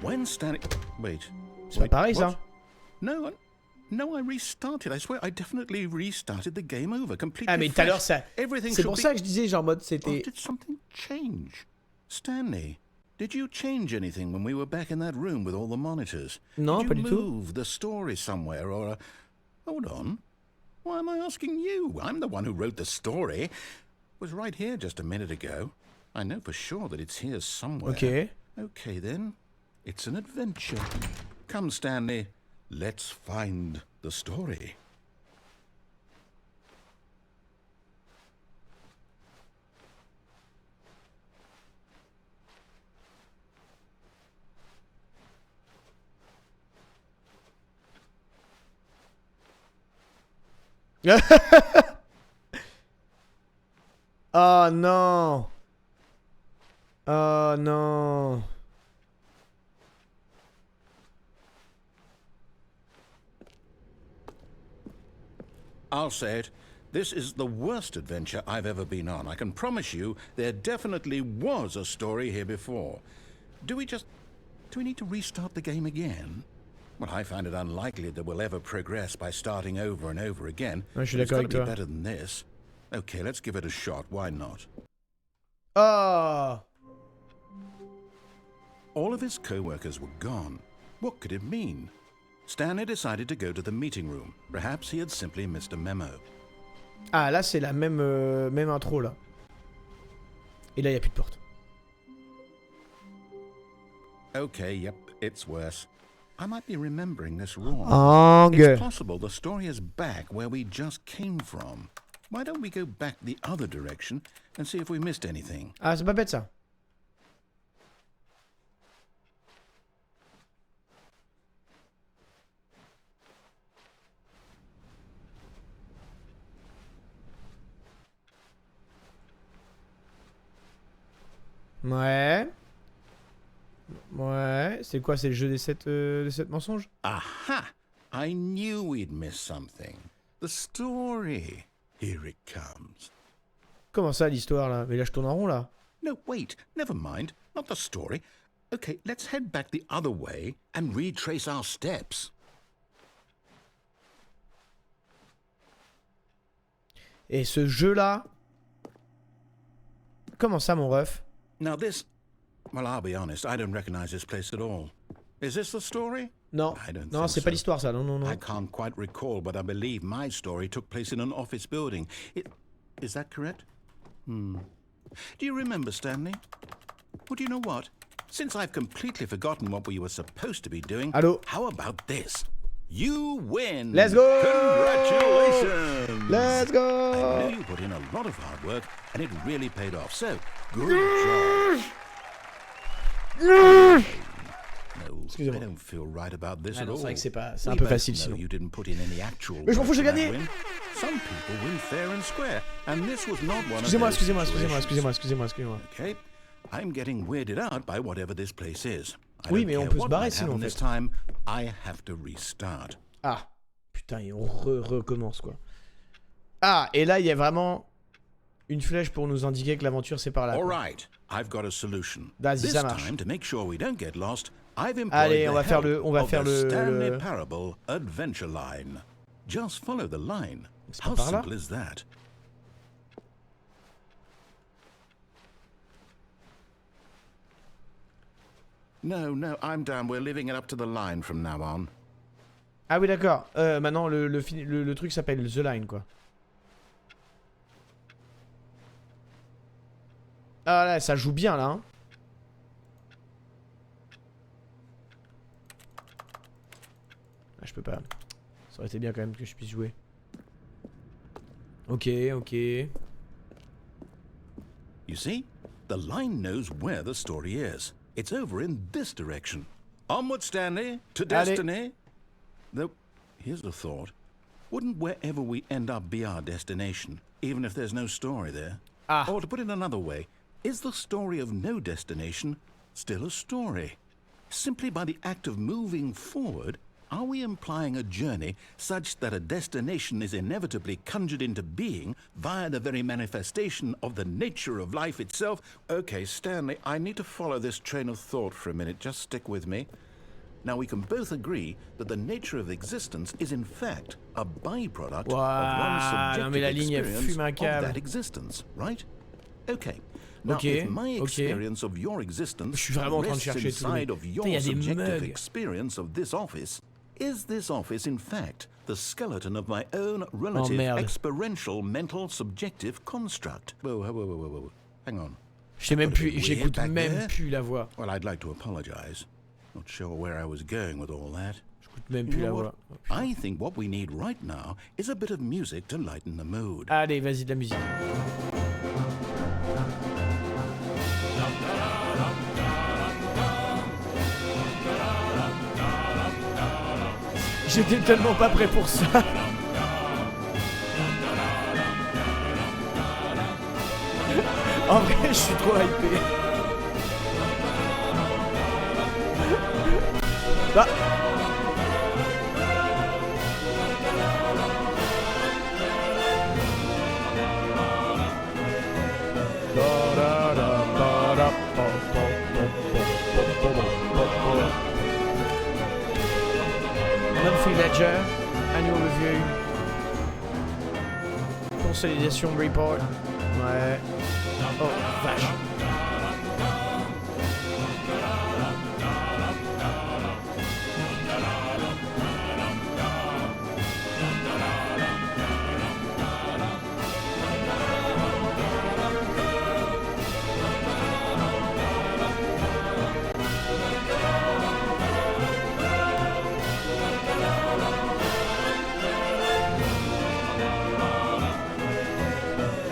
When Stanley... Wait. c'est pas pareil, what? ça? No, I restarted. I swear, I definitely restarted the game over completely. Ah mais tout à l'heure, ça... Everything C'est should pour be- ça que je disais, genre, en mode, Oh, c'était... did something change? Stanley, did you change anything when we were back in that room with all the monitors? Non, did pas you du tout. move the story somewhere or... Hold on. Why am I asking you? I'm the one who wrote the story. It was right here just a minute ago. I know for sure that it's here somewhere. Ok. Okay, then. It's an adventure. Come, Stanley. Let's find the story. Oh non! Oh non! I'll say it. This is the worst adventure I've ever been on. I can promise you there definitely was a story here before. Do we need to restart the game again? Well, I find it unlikely that we'll ever progress by starting over and over again. Ouais, je suis It's d'accord got to avec be toi. better than this. Okay, let's give it a shot. Why not? Oh! All of his co-workers were gone. What could it mean? Stanley decided to go to the meeting room. Perhaps he had simply missed a memo. Ah, là, c'est la même intro, là. Et là, il n'y a plus de porte. Okay, yep, it's worse. I might be remembering this wrong. Angue. It's possible the story is back where we just came from. Why don't we go back the other direction and see if we missed anything? Ah, c'est pas bête, ça. Ouais. Ouais. C'est quoi? C'est le jeu des 7 mensonges? Aha! I knew we'd miss something. The story. Here it comes. Comment ça, l'histoire, là? Mais là, je tourne en rond, là. No, wait, never mind. Not the story. Okay, let's head back the other way and retrace our steps. Et ce jeu-là... Comment ça, mon ref? Now this... Well, I'll be honest, I don't recognize this place at all. Is this the story? Non. I don't Non, think c'est pas so. l'histoire, ça. Non, non, non. I can't quite recall, but I believe my story took place in an office building. Is that correct? Do you remember, Stanley? Well, do you know what? Since I've completely forgotten what we were supposed to be doing, Allô? how about this? You win! Let's go! Congratulations! Let's I go! know you put in a lot of hard work, and it really paid off, so good job. No, I don't feel right about this Ah at non, all. c'est vrai que c'est un We peu both facile, know sinon. You didn't put in any actual Mais je m'en fous, work j'ai to that gagné. win. Some people win fair and square, and this was not one Excusez-moi, of those excusez-moi. situations. Okay, I'm getting weirded out by whatever this place is. I Oui, don't mais on care peut se what barrer might sinon, happen en this fait. time, I have to restart. Ah, putain, et on recommence, quoi. Ah, et là, il y a vraiment une flèche pour nous indiquer que l'aventure, c'est par là. All quoi. right, I've got a solution. Vas-y, This ça marche. time, to make sure we don't get lost, I've employed Allez, the on va faire help on va of faire the Stanley le... Parable Adventure Line. Just follow the line. C'est pas How par là? simple is that? No, I'm down. We're leaving it up to the line from now on. Ah oui, d'accord. Maintenant, le truc s'appelle The Line, quoi. Ah là, ça joue bien, là. Hein. Ah, je peux pas. Ça aurait été bien, quand même, que je puisse jouer. Ok. You see? The line knows where the story is. It's over in this direction. Onward, Stanley, to Allez. destiny. Though, here's a thought. Wouldn't wherever we end up be our destination, even if there's no story there? Ah. Or to put it another way, is the story of no destination still a story? Simply by the act of moving forward, are we implying a journey such that a destination is inevitably conjured into being via the very manifestation of the nature of life itself? Okay, Stanley, I need to follow this train of thought for a minute. Just stick with me. Now, we can both agree that the nature of existence is in fact a byproduct of one's non, mais la subjective ligne, elle experience fume un of câble. that existence, right? Okay. Now, Ok, if my ok. experience of your existence Je suis vraiment en train de rests chercher tous les... inside of your Putain, il y a des subjective mugs. experience of this office, is this office in fact the skeleton of my own relative merde. experiential mental subjective construct? Whoa. Hang on. Je sais même Got a bit plus, weird j'écoute back même there. plus la voix. Well, I'd like to apologize. Not sure where I was going with all that. J'écoute même You plus la know voix. what? I think what we need right now is a bit of music to lighten the mood. Allez, vas-y, de la musique. J'étais tellement pas prêt pour ça. En vrai, je suis trop hypé. Bah. Consolidation report. Ouais. Oh, vache.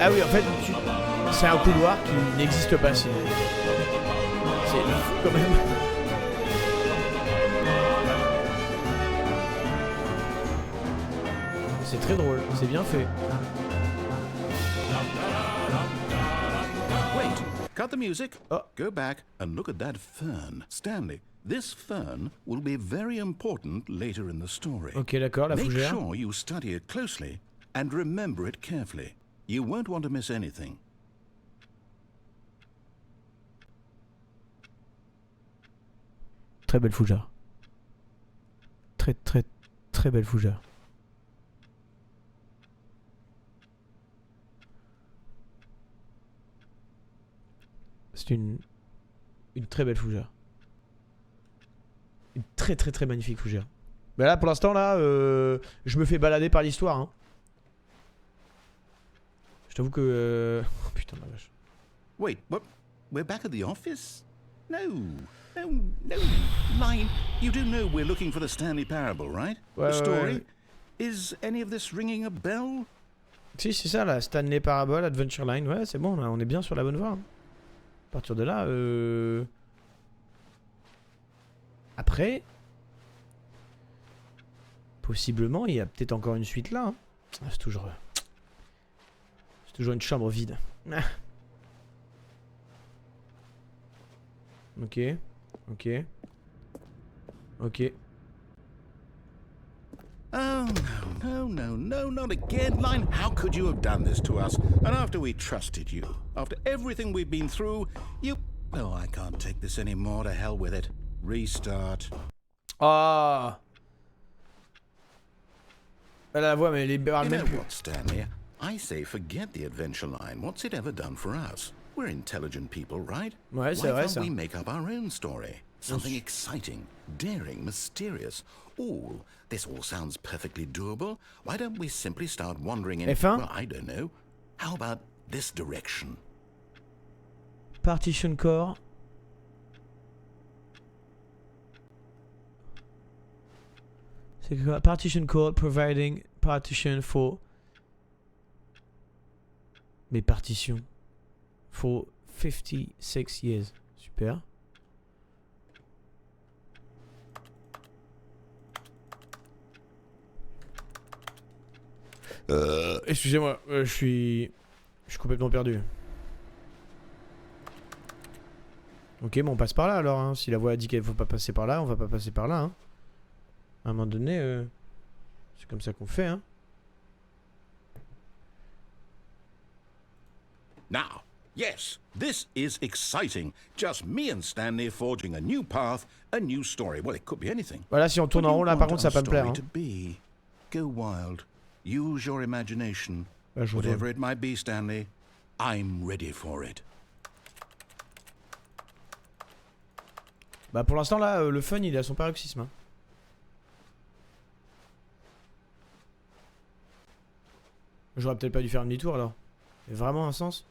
Ah oui, en fait, c'est un couloir qui n'existe pas sinon. C'est fou quand même. C'est très drôle, c'est bien fait. Wait, cut the music. Oh. Go back and look at that fern. Stanley, this fern will be very important later in the story. Ok, d'accord, la Make fougère. sure you study it closely and remember it carefully. You won't want to miss anything. Très belle fougère. Très belle fougère. C'est une très belle fougère. Une très magnifique fougère. Mais là, pour l'instant, là, je me fais balader par l'histoire. Hein. Je t'avoue que... Oh putain, la vache. Wait, what? We're back at the office? No. Line, you do know we're looking for the Stanley Parable, right? Ouais, The story? ouais. Is any of this ringing a bell? Si, c'est ça, là. Stanley Parable, Adventure Line. Ouais, c'est bon, là, on est bien sur la bonne voie. Hein. À partir de là, Après... Possiblement, il y a peut-être encore une suite là. Hein. Ah, c'est toujours une chambre vide. Ah. Ok. Oh, no, not again. Line, how could you have done this to us? And after we trusted you, after everything we've been through, you... Oh, I can't take this anymore. To hell with it. Restart. Ah. Elle a la voix, mais elle parle You même know plus. what, Stanley? I say forget the adventure line. What's it ever done for us? We're intelligent people, right? Ouais, c'est Why vrai can't ça. we make up our own story? Something exciting, daring, mysterious. Ooh, this all sounds perfectly doable. Why don't we simply start wandering in... F1? Well, I don't know. How about this direction? Partition core. C'est quoi? Partition core providing partition for... Mes partitions. For 56 years. Super. Excusez-moi, je suis complètement perdu. Ok, bon, on passe par là alors. Hein. Si la voix a dit qu'il faut pas passer par là, on va pas passer par là. Hein. À un moment donné, c'est comme ça qu'on fait. Hein. Now, yes, this is exciting. Just me and Stanley forging a new path, a new story. Well, it could be anything. Voilà, si on tourne en rond là, par contre, ça va pas me plaire. Hein. To be. Go wild. Use your imagination. Bah, je Whatever it might be, Stanley, I'm ready for it. Bah pour l'instant là, le fun il est à son paroxysme. Hein. J'aurais peut-être pas dû faire un demi-tour alors. Il y a vraiment un sens?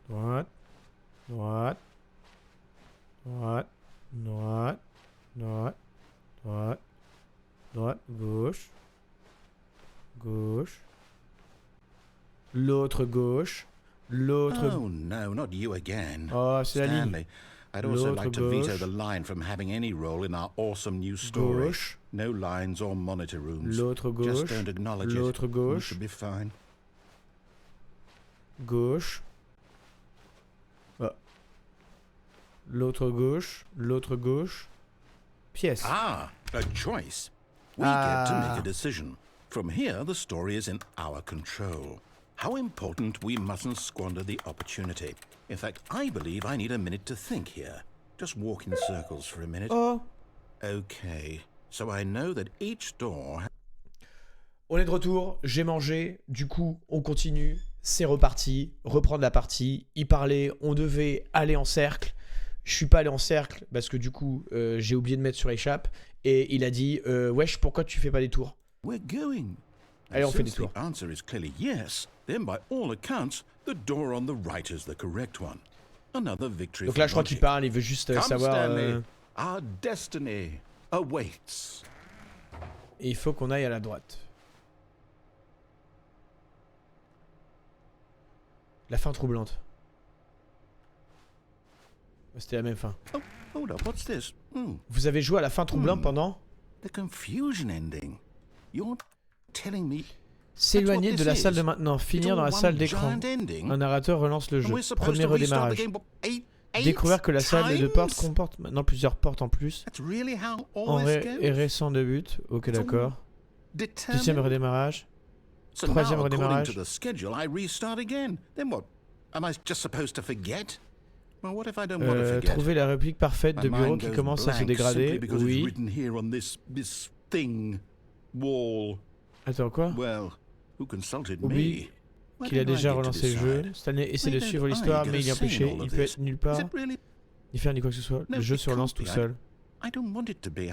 Droite. Droite. Droite. Droite. Droite. Droite. Droite. Gauche. Gauche. L'autre gauche. L'autre... Oh no, not you again. Oh, c'est la ligne. Stanley, I'd also like to veto gauche. the line from having any role in our awesome new story. Gauche. No lines or monitor rooms. L'autre Just gauche. don't acknowledge L'autre it. gauche. We should be fine. Gauche. Ah. L'autre gauche. L'autre gauche. Pièce. Ah, a choice. We get to make a decision. From here, the story is in our control. How important we mustn't squander the opportunity. In fact, I believe I need a minute to think here. Just walk in circles for a minute. Oh. Okay, so I know that each door. On est de retour, j'ai mangé, du coup on continue, c'est reparti, reprendre la partie. Il parlait, on devait aller en cercle. Je suis pas allé en cercle parce que du coup j'ai oublié de mettre sur échappe. Et il a dit wesh, pourquoi tu fais pas des tours? We're going. Allez, on fait des Since tours. the answer is clearly yes, then by all accounts, the door on the right is the correct one. Another victory. Donc for là je crois qu'il logic. parle, il veut juste Come, savoir... Stanley. Our destiny awaits. Et il faut qu'on aille à la droite. La fin troublante. C'était la même fin. Oh, hold up, what's this? Vous avez joué à la fin troublante pendant... The confusion ending. You're telling me S'éloigner de la salle de maintenant, it's finir dans all la one salle d'écran. giant ending? Un narrateur relance le And jeu. we're supposed Premier to restart the redémarrage. game eight Découvrir que la salle de portes times? comporte maintenant plusieurs portes en plus. That's really how En all this et goes? récent de but. Ok, It's all d'accord. Deuxième Determined? redémarrage. So Troisième now, according redémarrage. to the schedule, I restart again. Then what? Am I just supposed to forget? Well, what if I don't want to forget? Trouver la réplique parfaite My de bureau mind qui goes commence à se blank simply dégrader. because it's Oui. written here on this thing wall. Attends, quoi? Well, who consulted Oublie me? Why qu'il a didn't I déjà get to relancé le jeu. decide? Stanley essaie de Why suivre don't l'histoire, I get mais a il est say in empêché. all Il of peut this? être nulle Is part. it really? Ni faire ni quoi que ce soit. No, Le jeu it se relance can't tout be. seul. I don't want it to be.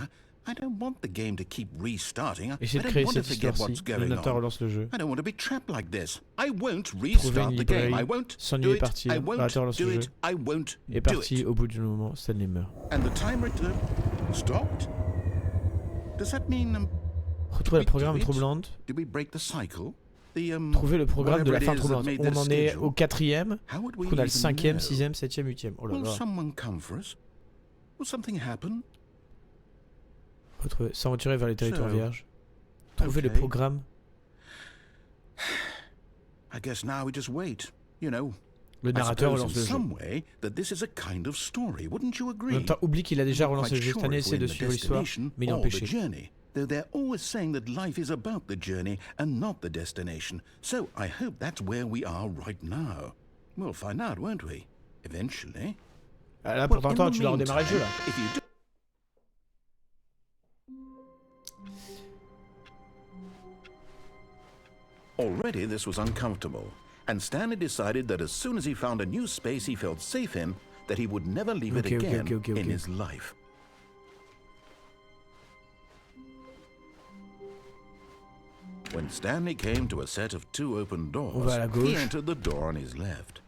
I don't want the game to keep restarting. I Essaie de don't créer want to cette forget histoire-ci. what's Le going narrateur on. relance le jeu. I don't want to be trapped like this. I won't Trouver restart une the game. I librairie. won't do S'ennuyer it. partir. I Le won't narrateur relance do le jeu. it. I won't Et do parti it. au bout du moment. Stanley meurt. And the timer stopped? Does that mean Retrouver le we programme do it? troublante. did we break the cycle? Trouver le programme de la fin whatever it is that troublante. made On the en est schedule? au 4e. How would we On a le even 5e, know? 6e, 7e, 8e. Oh là Will là. someone come for us? Will something happen? Retrouver. S'aventurer vers les territoires So, vierges. Trouver le okay. programme. I guess now we just wait. You know, Le I narrateur suppose in relance le jeu. some way that this is a kind of story. Wouldn't you En agree? même temps, oublie qu'il a déjà I'm not relancé le quite jeu. sure Stanley if essaie we're de in the suivre l'histoire, destination mais il est or the empêché. journey, though they're always saying that life is about the journey and not the destination. So I hope that's where we are right now. We'll find out, won't we? Eventually. Ah, là, Well, pourtant, in the tu dois redémarrer le jeu là. meantime, if you do Already this was uncomfortable, and Stanley decided that as soon as he found a new space he felt safe in, that he would never leave it Okay, okay, again okay, okay, in okay. his life. When Stanley came to a set of two open On doors, va à la he gauche. entered the door on his left.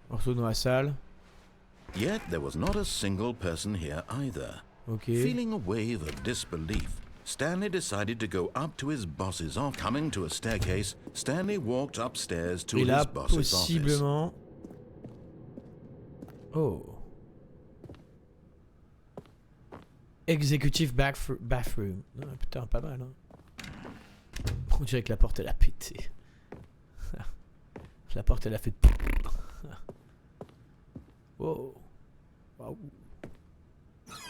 On retourne dans la salle. Yet there was not a single person here either. Ok. Feeling a wave of disbelief, Stanley decided to go up to his boss's office. Coming to a staircase, Stanley walked upstairs to Et his là, boss's office. possiblement... Oh. Executive bathroom. Ah, putain, pas mal, hein. On dirait que la porte, elle a pété. La porte, elle a fait... Wow. Wow.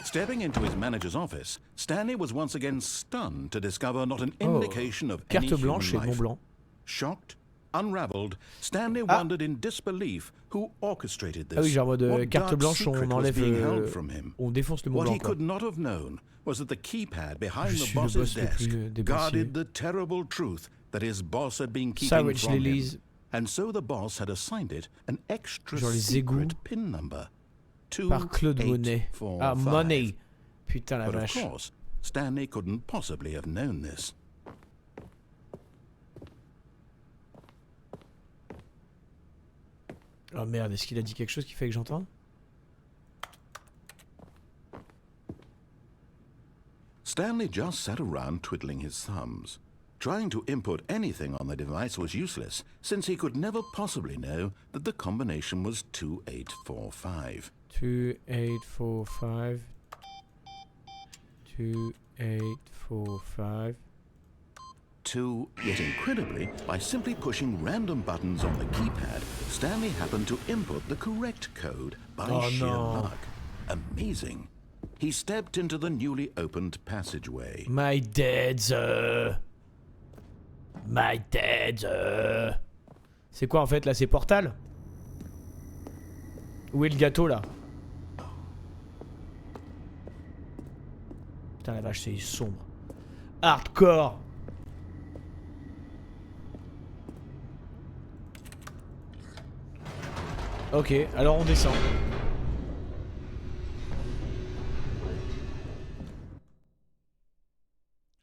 Stepping into his manager's office, Stanley was once again stunned to discover not an indication of any Carte blanche et human Mont life. Blanc. Shocked, unraveled, Stanley wondered in disbelief who orchestrated this. Ah oui, genre en mode What carte dark blanche, secret on was enlève... being held from him. on défonce le Mont What Blanc, he quoi. could not have known was that the keypad behind Je the suis le boss's boss le desk plus dépensier. guarded the terrible truth that his boss had been keeping Sandwich from him. Lilies. And so the boss had assigned it an extra Genre les secret égouts. pin number. Par Claude Monet. Ah, 2845. Money. Putain la But of vache. course, Stanley couldn't possibly have known this. Oh merde, est-ce qu'il a dit quelque chose qui fait que j'entende? Stanley just sat around twiddling his thumbs. Trying to input anything on the device was useless, since he could never possibly know that the combination was 2845. 2845. 2845. Yet incredibly, by simply pushing random buttons on the keypad, Stanley happened to input the correct code by Oh, sheer no. luck. Amazing. He stepped into the newly opened passageway. My dad's. My dad's. C'est quoi en fait là? C'est Portal? Où est le gâteau là? Putain la vache, c'est sombre. Hardcore. Ok, alors on descend.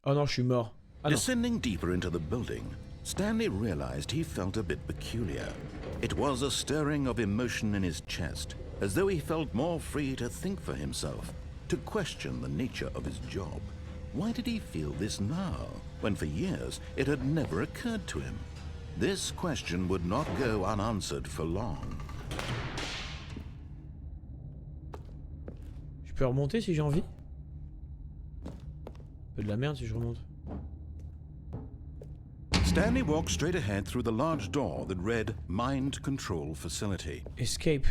Oh non, je suis mort. Ah non. Descending deeper into the building, Stanley realized he felt a bit peculiar. It was a stirring of emotion in his chest, as though he felt more free to think for himself, to question the nature of his job. Why did he feel this now, when for years it had never occurred to him? This question would not go unanswered for long. Je peux remonter si j'ai envie? Un peu de la merde si je remonte. Stanley walked straight ahead through the large door that read Mind Control Facility. Escape.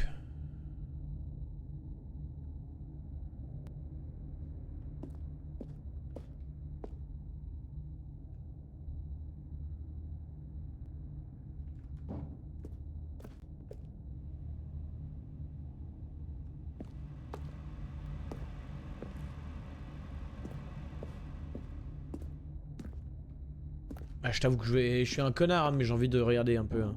Ah, je t'avoue que je suis un connard, hein, mais j'ai envie de regarder un peu. Hein.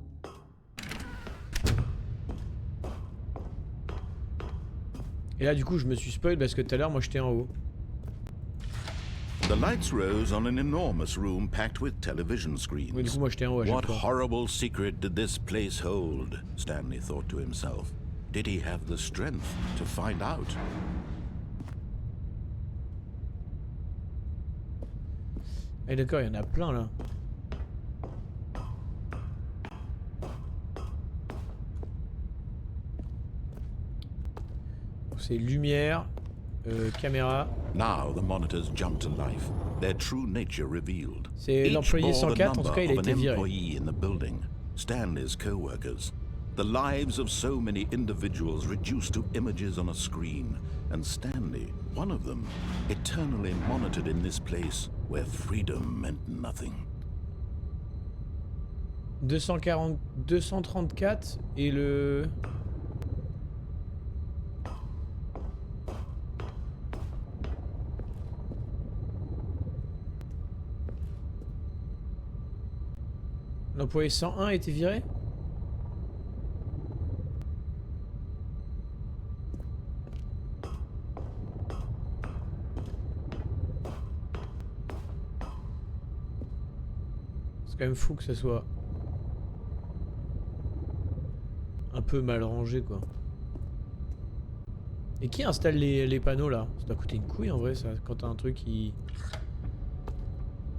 Et là, du coup, je me suis spoil parce que tout à l'heure, moi, j'étais en haut. The lights rose on an enormous room packed with television screens. Oui, du coup, moi, j'étais en haut à chaque What fois. horrible secret did this place hold? Stanley thought to himself. Did he have the strength to find out? Eh d'accord, il y en a plein là. C'est lumière, caméra. Now the monitors jumped to life, their true nature revealed. C'est Each l'employé bore the 104, en tout cas, il a number of été an viré. employee in the building, Stanley's co-workers. The lives of so many individuals reduced to images on a screen, and Stanley, one of them, eternally monitored in this place where freedom meant nothing. 240, 234 et le... L'employé 101 a été viré? C'est quand même fou que ça soit un peu mal rangé quoi. Et qui installe les panneaux là? Ça doit coûter une couille en vrai ça, quand t'as un truc qui...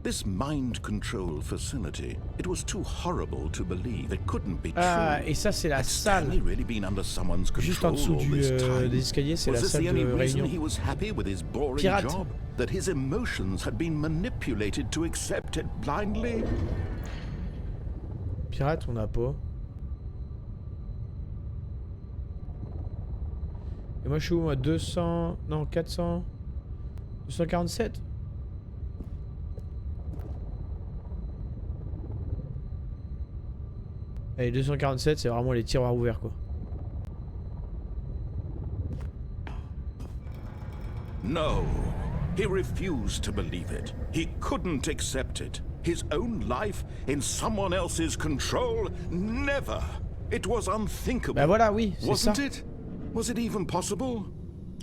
This mind control facility, it was too horrible to believe. It couldn't be true. Ah, et ça c'est la Had Stanley salle. really been under someone's Juste en dessous control all this time? des escaliers, c'est la Was this salle the only de reason réunion. he was happy with his boring Pirate. job? That his emotions had been manipulated to accept it blindly? Pirate, on n'a pas. Et moi je suis où moi? 200... Non, 400... 247. Allez, 247, c'est vraiment les tiroirs ouverts quoi. No. He refused to believe it. He couldn't accept it. His own life in someone else's control? Never. It was unthinkable. Bah voilà, oui, c'est ça. Wasn't it? Was it even possible?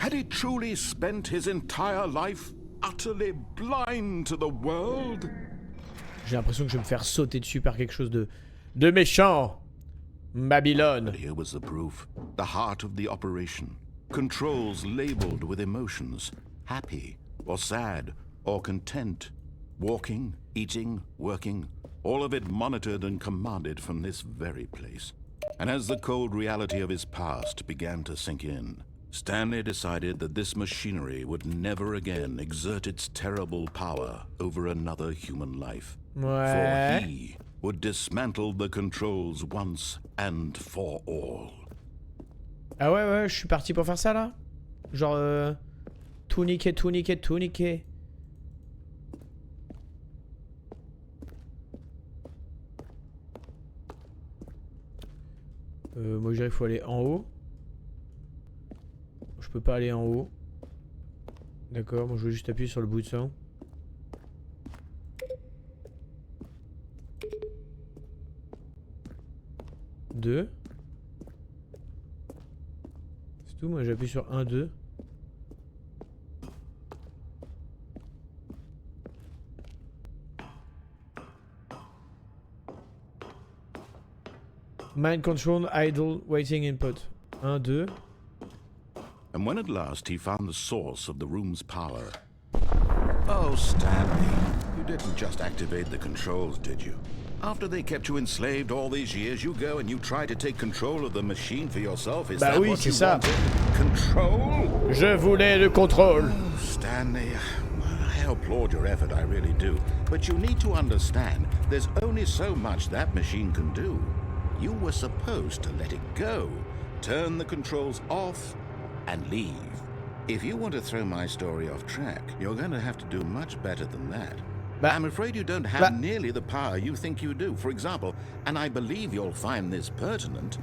Had he truly spent his entire life utterly blind to the world? J'ai l'impression que je vais me faire sauter dessus par quelque chose de méchant. Babylone. But here was the proof. The heart of the operation. Controls labeled with emotions. Happy, or sad, or content. Walking, eating, working. All of it monitored and commanded from this very place. And as the cold reality of his past began to sink in, Stanley decided that this machinery would never again exert its terrible power over another human life. Ouais. For he would dismantle the controls once and for all. Ah ouais, ouais, je suis parti pour faire ça là. Genre, tout niquer, tout niquer, tout niquer. Moi je dirais qu'il faut aller en haut. Je peux pas aller en haut. D'accord, moi je vais juste appuyer sur le bouton. Deux. C'est tout, moi j'appuie sur 1, 2. Mind control, idle, waiting input. 1, 2. And when at last he found the source of the room's power... Oh, Stanley, you didn't just activate the controls, did you? After they kept you enslaved all these years, you go and you try to take control of the machine for yourself. Is that oui, what c'est you ça. wanted? Control? Je voulais le contrôle. Oh, Stanley, I applaud your effort, I really do. But you need to understand, there's only so much that machine can do. You were supposed to let it go, turn the controls off, and leave. If you want to throw my story off track, you're going to have to do much better than that. I'm afraid you don't have nearly the power you think you do. For example, and I believe you'll find this pertinent,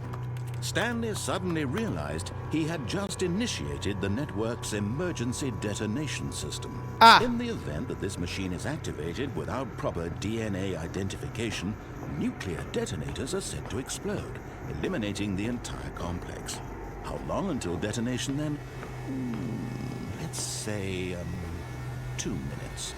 Stanley suddenly realized he had just initiated the network's emergency detonation system. In the event that this machine is activated without proper DNA identification, nuclear detonators are said to explode, eliminating the entire complex. How long until detonation then? Let's say 2 minutes.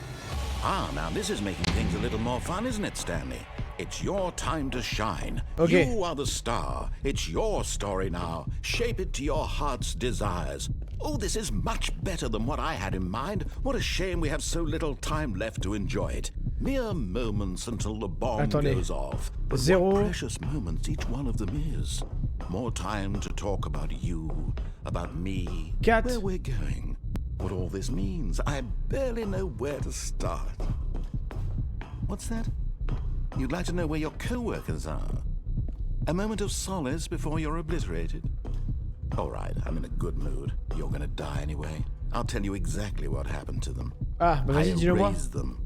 Now this is making things a little more fun, isn't it, Stanley? It's your time to shine. Okay. You are the star. It's your story now. Shape it to your heart's desires. Oh, this is much better than what I had in mind. What a shame we have so little time left to enjoy it. Mere moments until the bomb goes off. But what precious moments each one of them is. More time to talk about you, about me, where we're going, what all this means. I barely know where to start. What's that? You'd like to know where your co-workers are? A moment of solace before you're obliterated? All right, I'm in a good mood. You're gonna die anyway. I'll tell you exactly what happened to them. Ah, bah vas-y, dis-le-moi. I erased them.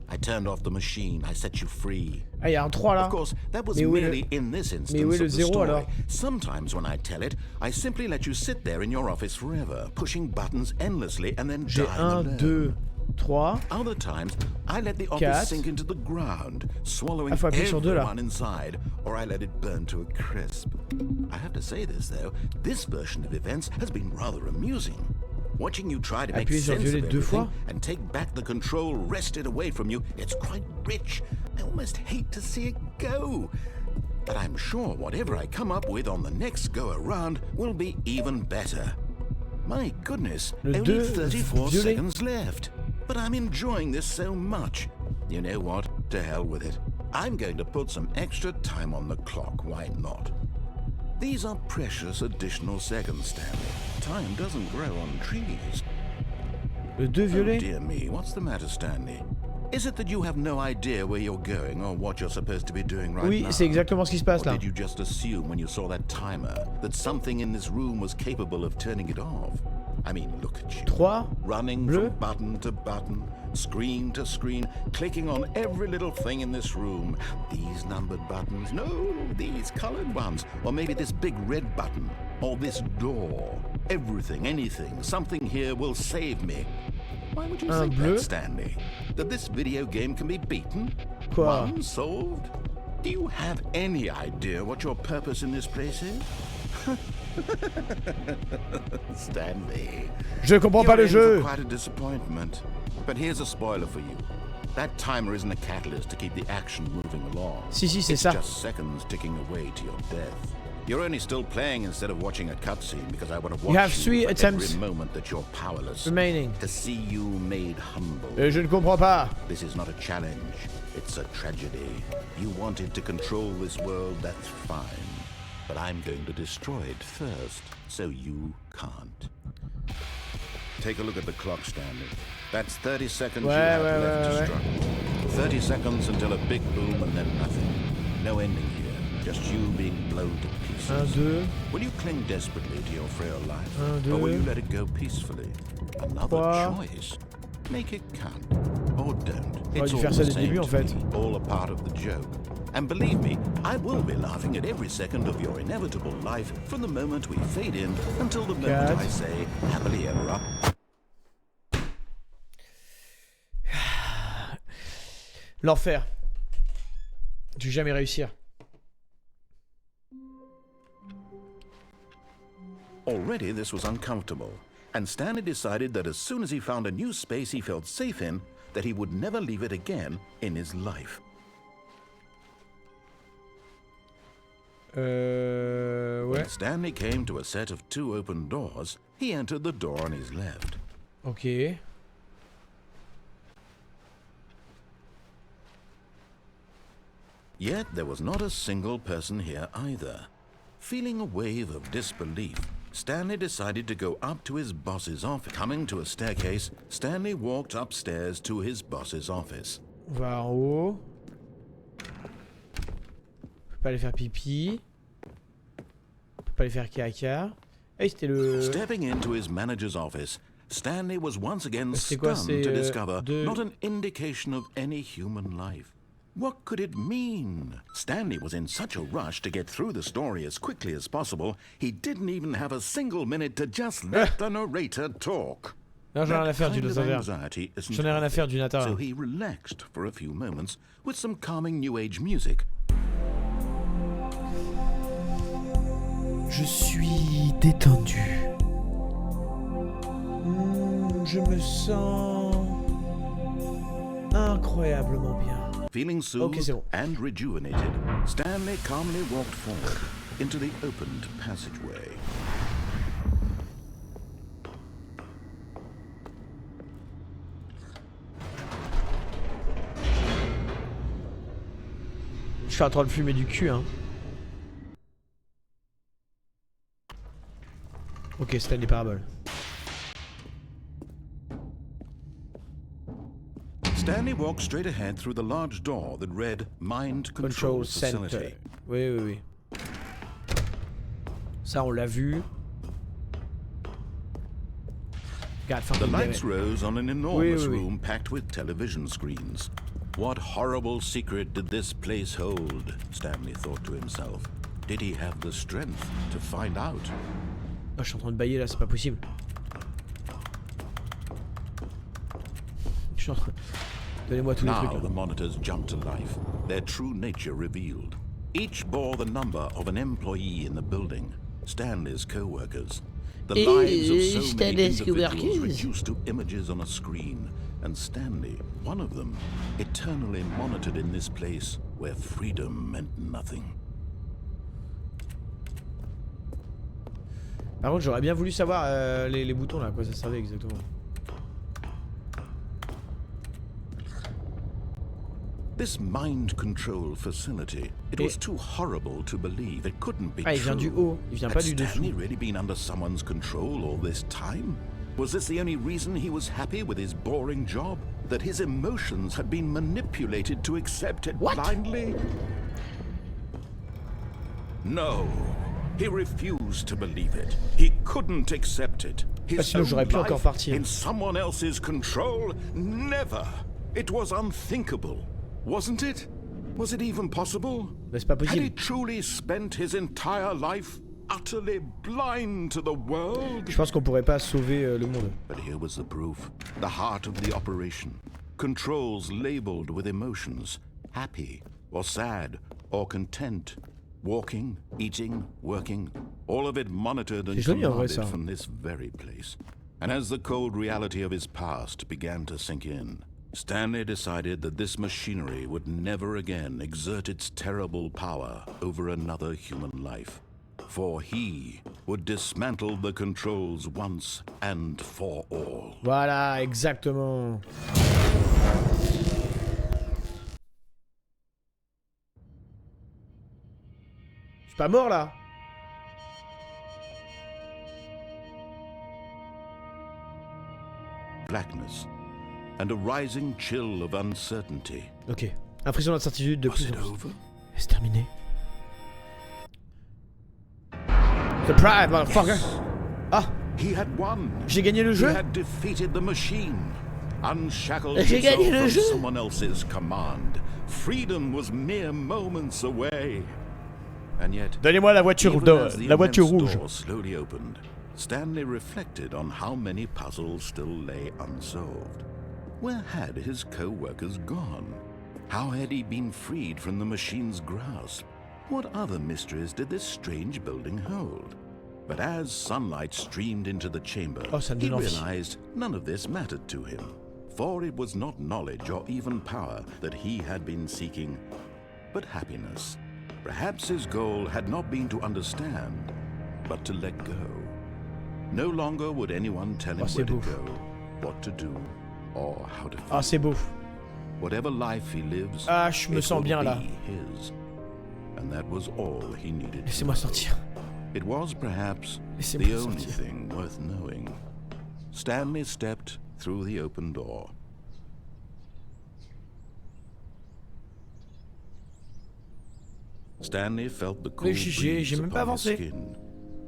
I turned off the machine. I set you free. Ah, il y a un 3 là. Of course, that was merely in this instance of the story. Sometimes when I tell it, I simply let you sit there in your office forever, pushing buttons endlessly and then dying alone. 2, 3. Other times, I let the office sink into the ground, swallowing everyone inside, or I let it burn to a crisp. I have to say this, though, this version of events has been rather amusing. Watching you try to make sense of everything and take back the control wrested away from you, it's quite rich. I almost hate to see it go. But I'm sure whatever I come up with on the next go-around will be even better. My goodness, only 34 seconds left. But I'm enjoying this so much. You know what? To hell with it. I'm going to put some extra time on the clock, why not? These are precious additional seconds, Stanley. Time doesn't grow on trees. Le 2 violet? Oh dear me, what's the matter, Stanley? Is it that you have no idea where you're going or what you're supposed to be doing right now? Oui, c'est exactement ce qui se passe là. Or did you just assume when you saw that timer that something in this room was capable of turning it off? I mean, look at you. 3 running bleu. from button to button, screen to screen, clicking on every little thing in this room. These numbered buttons, no, these colored ones. Or maybe this big red button, or this door. Everything, anything, something here will save me. Why would you think that, Stanley? That this video game can be beaten? Quoi? Won, solved? Do you have any idea what your purpose in this place is? Stanley. Je comprends pas le jeu. Quite a disappointment. But here's a spoiler for you. That timer isn't a catalyst to keep the action moving along. Si, c'est it's ça. Just seconds ticking away to your death. You're only still playing instead of watching a cutscene because I want to watch you have 3 attempts every moment that you're powerless. remaining. To see you made humble. Je ne comprends pas. This is not a challenge. It's a tragedy. You wanted to control this world, that's fine. But I'm going to destroy it first, so you can't. Take a look at the clock, Stanley. That's 30 seconds you have left to struggle. 30 seconds until a big boom and then nothing. No ending here, just you being blown to pieces. 1, 2. Will you cling desperately to your frail life? 1, 2. Or will you let it go peacefully? Another 3. choice. Make it count. Or don't. It's all faire the ça dès le same début, en to fait. me, all a part of the joke. And believe me, I will be laughing at every second of your inevitable life from the moment we fade in until the moment I say happily ever L'enfer. Je vais jamais réussir. Already this was uncomfortable, and Stanley decided that as soon as he found a new space he felt safe in, that he would never leave it again in his life. Ouais. When Stanley came to a set of 2 open doors, he entered the door on his left. Ok. Yet there was not a single person here either. Feeling a wave of disbelief, Stanley decided to go up to his boss's office. Coming to a staircase, Stanley walked upstairs to his boss's office. On va en haut. On peut pas aller faire pipi. On peut pas aller faire caca. Hey, c'était le... Stepping into his manager's office, Stanley was once again C'est quoi, stunned c'est, to discover de- not an indication of any human life. What could it mean? Stanley was in such a rush to get through the story as quickly as possible, he didn't even have a single minute to just let the narrator talk. Non, j'en ai rien à faire du That kind of notaire. anxiety isn't J'en ai rien à faire du healthy, notaire. So he relaxed for a few moments with some calming New Age music. Je suis détendu. Je me sens incroyablement bien. Feeling soothed c'est bon. and rejuvenated, Stanley calmly walked forward into the opened passageway. Je suis en train de fumer du cul, hein. Ok, Stanley Parable. Stanley walked straight ahead through the large door that read Mind Control Control Center. Facility. Oui, oui, oui. Ça, on l'a vu. God The fucking damn lights it. rose on an enormous oui, oui. room packed with television screens. What horrible secret did this place hold? Stanley thought to himself. Did he have the strength to find out? Oh, je suis en train de bailler là, c'est pas possible. Je suis en train... Donnez-moi tous les trucs Now là. the monitors jumped to life, their true nature revealed. Each bore the number of an employee in the building, Stanley's co-workers. The lives of so many Stanley's individuals co-workers. reduced to images on a screen, and Stanley, one of them, eternally monitored in this place where freedom meant nothing. Par contre, j'aurais bien voulu savoir les boutons là, à quoi ça servait exactement. This mind control facility, it was too horrible to believe. It couldn't be Ah, il vient true. du haut, il vient Had pas du Stanley dessous. really been under someone's control all this time? Was this the only reason he was happy with his boring job? That his emotions had been manipulated to accept it What? blindly? No. He refused to believe it. He couldn't accept it. His sinon, j'aurais pu encore life partir. in someone else's control? Never. It was unthinkable. Wasn't it? Was it even possible? Mais c'est pas Had he possible. truly spent his entire life utterly blind to the world? Je pense qu'on pourrait pas sauver le monde. But here was the proof. The heart of the operation. Controls labeled with emotions. Happy, or sad, or content. Walking, eating, working. All of it monitored and C'est joli, en vrai, commanded ça. from this very place. And as the cold reality of his past began to sink in, Stanley decided that this machinery would never again exert its terrible power over another human life. For he would dismantle the controls once and for all. Voilà, exactement. Je suis pas mort là. Blackness and a rising chill of uncertainty. Ok. Impression d'incertitude de Was plus it en plus. over? C'est terminé. Surprise, motherfucker. Ah, He had won. j'ai gagné le He jeu. had defeated the machine. Unshackled J'ai himself gagné le from jeu. someone else's command. Freedom was mere moments away. And yet, Donnez-moi la voiture, even as the la voiture immense rouge. door slowly opened, Stanley reflected on how many puzzles still lay unsolved. Where had his co-workers gone? How had he been freed from the machine's grasp? What other mysteries did this strange building hold? But as sunlight streamed into the chamber, ça me he donne envie. realized none of this mattered to him. For it was not knowledge or even power that he had been seeking, but happiness. Perhaps his goal had not been to understand, but to let go. No longer would anyone tell him where to beau. go, what to do, or how to feel. Ah, c'est beau. Whatever life he lives, Ah, je me it sens will bien là. be his. And that was all he needed. to Laissez-moi know. sortir. It was perhaps Laissez-moi the only sortir. thing worth knowing. Stanley stepped through the open door. Stanley felt the cool Mais j'ai breeze même pas upon his avancé. skin,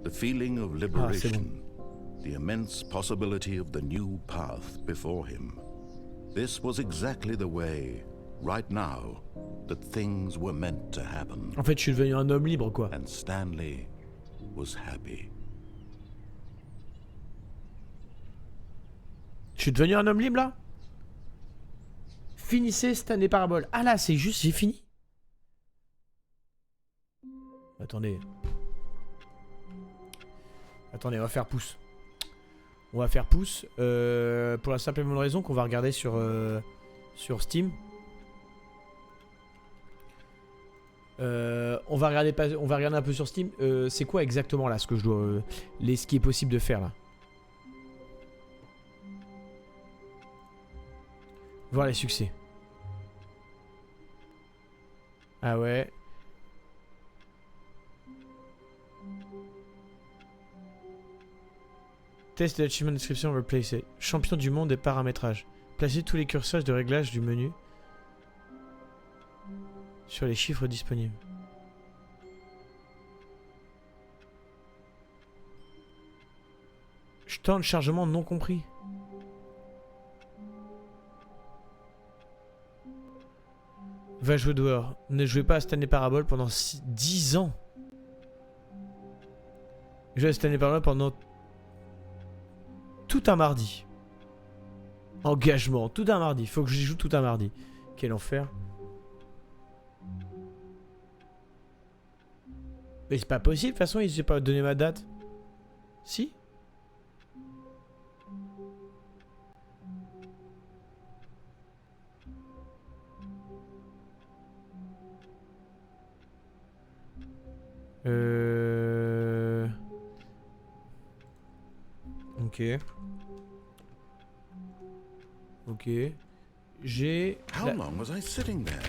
the feeling of Ah, c'est liberation, bon. the immense possibility of the new path before him. This was exactly the way, right now, that things were meant to happen. En fait, je suis devenu un homme libre, quoi. And Stanley was happy. Je suis devenu un homme libre, là. Finissez Stanley Parable. Ah là, c'est juste, j'ai fini. Attendez. Attendez, on va faire pouce. On va faire pouce. Pour la simple et bonne raison qu'on va regarder sur Steam. On va regarder un peu sur Steam. C'est quoi exactement là ce que je dois, ce qui est possible de faire là. Voir les succès. Ah ouais. Test de l'achievement description, replace it. Champion du monde et paramétrage. Placez tous les curseurs de réglage du menu sur les chiffres disponibles. Temps de chargement non compris. Va jouer dehors. Ne jouez pas à Stanley Parable pendant 10 ans. Jouez à Stanley Parable pendant tout un mardi. Engagement, tout un mardi. Faut que j'y joue tout un mardi. Quel enfer. Mais c'est pas possible, de toute façon, ils n'ont pas donné ma date. Si? Ok. Ok. J'ai... How long was I sitting there?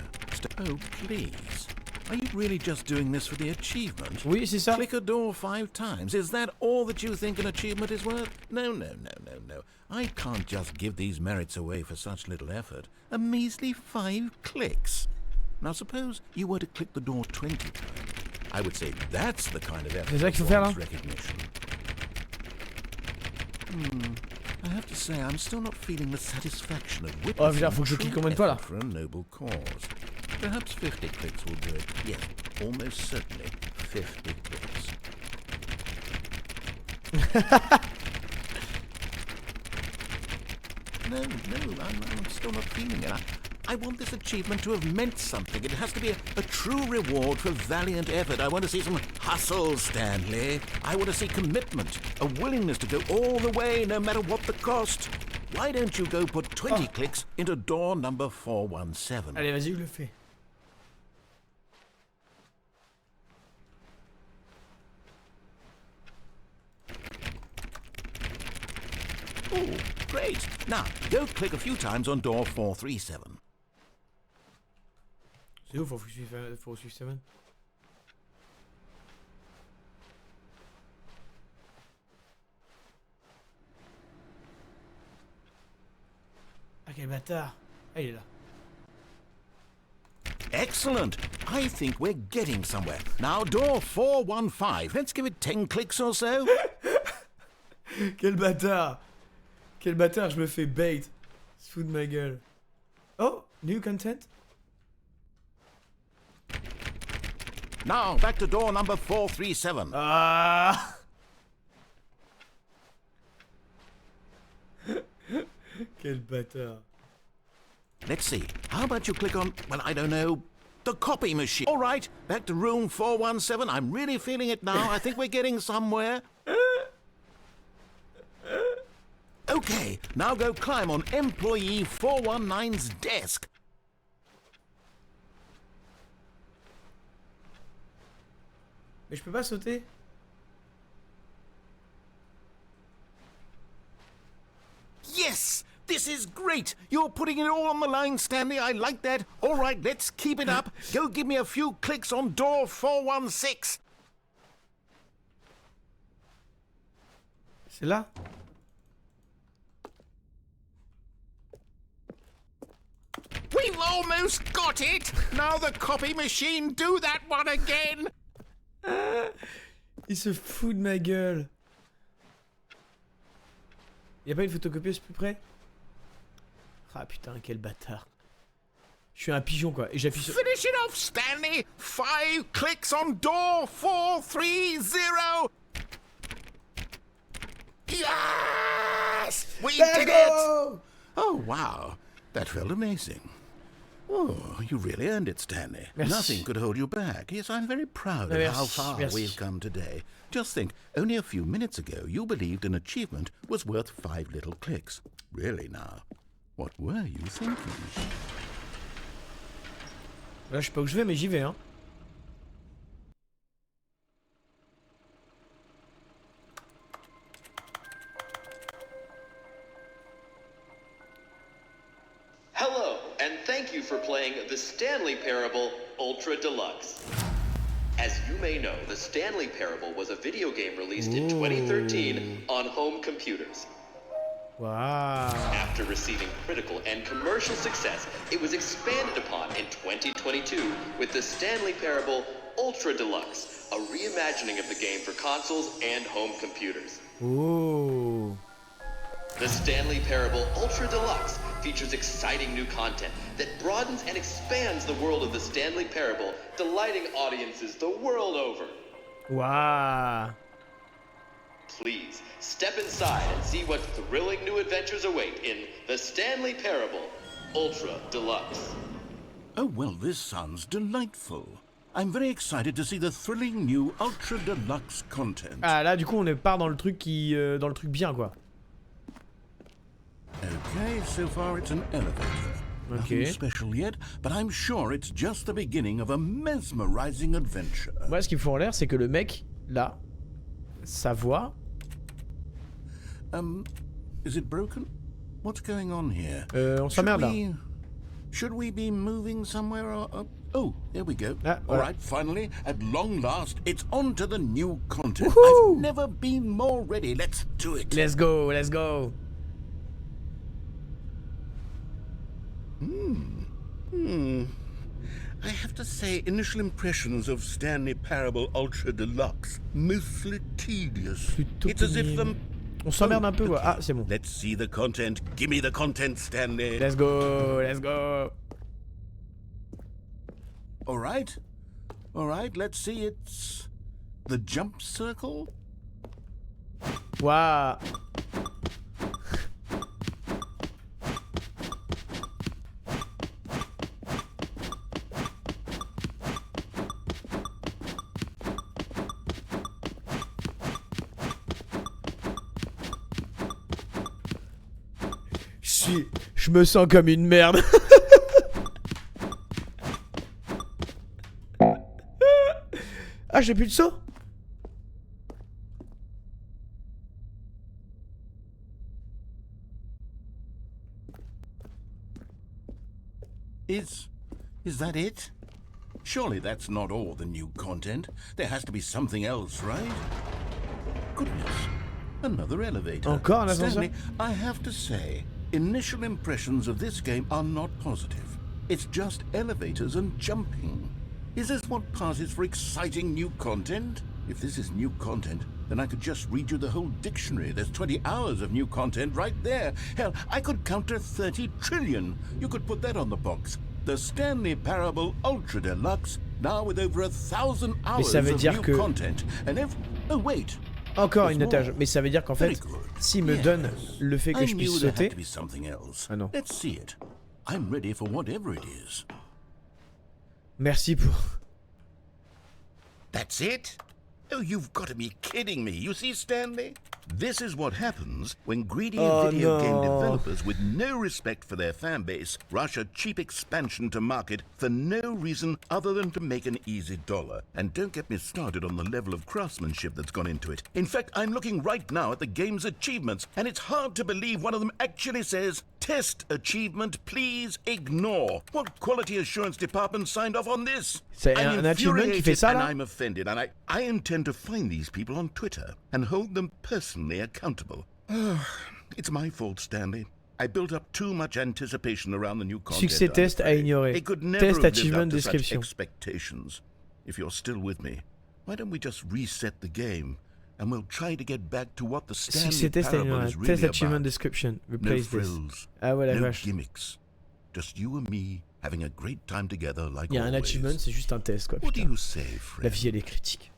Oh, please. Are you really just doing this for the achievement? Oui, c'est ça. Click a door 5 times. Is that all that you think an achievement is worth? No, no, no, no, no. I can't just give these merits away for such little effort. A measly 5 clicks. Now suppose you were to click the door 20 times. I would say that's the kind of effort C'est ça qu'il faut that faire là. warrants recognition. I have to say, I'm still not feeling the satisfaction of Oh, witnessing faut que je true clique combien de fois là? effort for a noble cause. Perhaps 50 clicks will do it. Yes, almost certainly 50 clicks. No, I'm still not feeling it. I want this achievement to have meant something. It has to be a true reward for valiant effort. I want to see some hustle, Stanley. I want to see commitment, a willingness to go all the way, no matter what the cost. Why don't you go put 20 clicks into door number 417? Allez, vas-y, je le fais. Oh, great. Now, go click a few times on door 437. C'est où, faut suivre Seven. Ah, quel bâtard. Ah, il est là. Excellent. I think we're getting somewhere. Now, door 415. Let's give it 10 clicks or so. Quel bâtard. Quel bâtard, je me fais bait. Se fout de ma gueule. Oh, new content. Now, back to door number 437. Ah. Quel bâtard. let's see. How about you click on, well, I don't know, the copy machine. All right, back to room 417. I'm really feeling it now. I think we're getting somewhere. Okay, now go climb on employee 419's desk. Mais je peux pas sauter. Yes! This is great! You're putting it all on the line, Stanley. I like that. All right, let's keep it up. Go give me a few clicks on door 416. C'est là? We've almost got it! Now the copy machine, do that one again! Il se fout de ma gueule. Y'a pas une photocopieuse plus près? Ah putain, quel bâtard. Je suis un pigeon quoi, et j'appuie sur... Finish it off, Stanley! 5 clicks on door 430! Yes! We did it! Oh, wow. That felt amazing. Oh, you really earned it, Stanley. Merci. Nothing could hold you back. Yes, I'm very proud of how far we've come today. Just think, only a few minutes ago, you believed an achievement was worth 5 little clicks. Really now, what were you thinking? Là, je sais pas où je vais, mais j'y vais, hein. Hello, and thank you for playing The Stanley Parable Ultra Deluxe. As you may know, The Stanley Parable was a video game released in 2013 on home computers. Waouh. After receiving critical and commercial success, it was expanded upon in 2022 with The Stanley Parable Ultra Deluxe, a reimagining of the game for consoles and home computers. Oh. The Stanley Parable Ultra Deluxe features exciting new content that broadens and expands the world of the Stanley Parable, delighting audiences the world over. Waouh. Please, step inside and see what thrilling new adventures await in The Stanley Parable Ultra Deluxe. Oh, well, this sounds delightful. I'm very excited to see the thrilling new Ultra Deluxe content. Ah là, du coup, on part dans le truc qui, dans le truc bien, quoi. Okay, so far it's an elevator. Nothing Okay. special yet, but I'm sure it's just the beginning of a mesmerizing adventure. Moi, ce qui me fout en l'air, c'est que le mec, là, sa voix... Is it broken? What's going on here? On s'emmerde là. Should we be moving somewhere or... Oh, there we go. Ah, All voilà. right, finally, at long last, it's on to the new content. Woohoo! I've never been more ready. Let's do it. Let's go, let's go. I have to say, initial impressions of Stanley Parable Ultra Deluxe, mostly tedious. Plutôt It's as if pénible. On s'emmerde un peu, quoi. Ah, c'est bon. Let's see the content. Give me the content, Stanley. Let's go, let's go. All right, let's see. It's the jump circle. Waouh. Je me sens comme une merde. Ah, j'ai plus de saut. Is that it? Surely that's not all the new content. There has to be something else, right? Goodness, another elevator. Encore un ascenseur? Stanley, I have to say, initial impressions of this game are not positive. It's just elevators and jumping. Is this what passes for exciting new content? If this is new content, then I could just read you the whole dictionary. There's 20 hours of new content right there. Hell, I could count to 30 trillion. You could put that on the box. The Stanley Parable Ultra Deluxe, now with over 1,000 hours ça veut of dire new que... content. And if... Oh, wait. Encore There's une étage. more. Mais ça veut dire qu'en Very fait, good. s'il me Yes. donne le fait que I je knew puisse there had sauter... to be something else. Ah non. Let's see it. I'm ready for whatever it is. Merci pour... That's it? Oh, you've got to be kidding me. You see, Stanley? This is what happens when greedy video game developers with no respect for their fan base rush a cheap expansion to market for no reason other than to make an easy dollar. And don't get me started on the level of craftsmanship that's gone into it. In fact, I'm looking right now at the game's achievements, and it's hard to believe one of them actually says, "Test achievement, please ignore." What quality assurance department signed off on this? C'est un achievement qui fait ça, and là? I'm offended, and I intend to find these people on Twitter and hold them personally accountable. It's my fault, Stanley. I built up too much anticipation around the new content. Succès test à ignorer. It could never Test have lived achievement up to such description. expectations. If you're still with me, why don't we just reset the game and we'll try to get back to what the Stanley Succès test à Parable ignorer. is really Test achievement about. description. No Replace this. frills, Ah ouais, la no vache. gimmicks. Just you and me having a great time together like Il y a un always. achievement, c'est juste un test, quoi. What do Putain. you say, La friend? vie, elle est critique.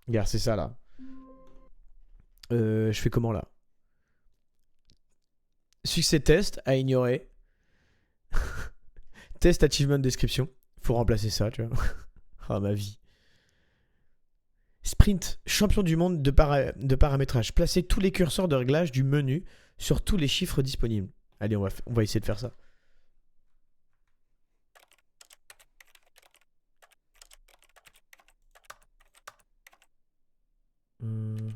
Regarde, c'est ça, là. Je fais comment, là? Succès test à ignorer. Test achievement description. Faut remplacer ça, tu vois. Ah, ma vie. Sprint, champion du monde de paramétrage. Placez tous les curseurs de réglage du menu sur tous les chiffres disponibles. Allez, on va essayer de faire ça. Hmm.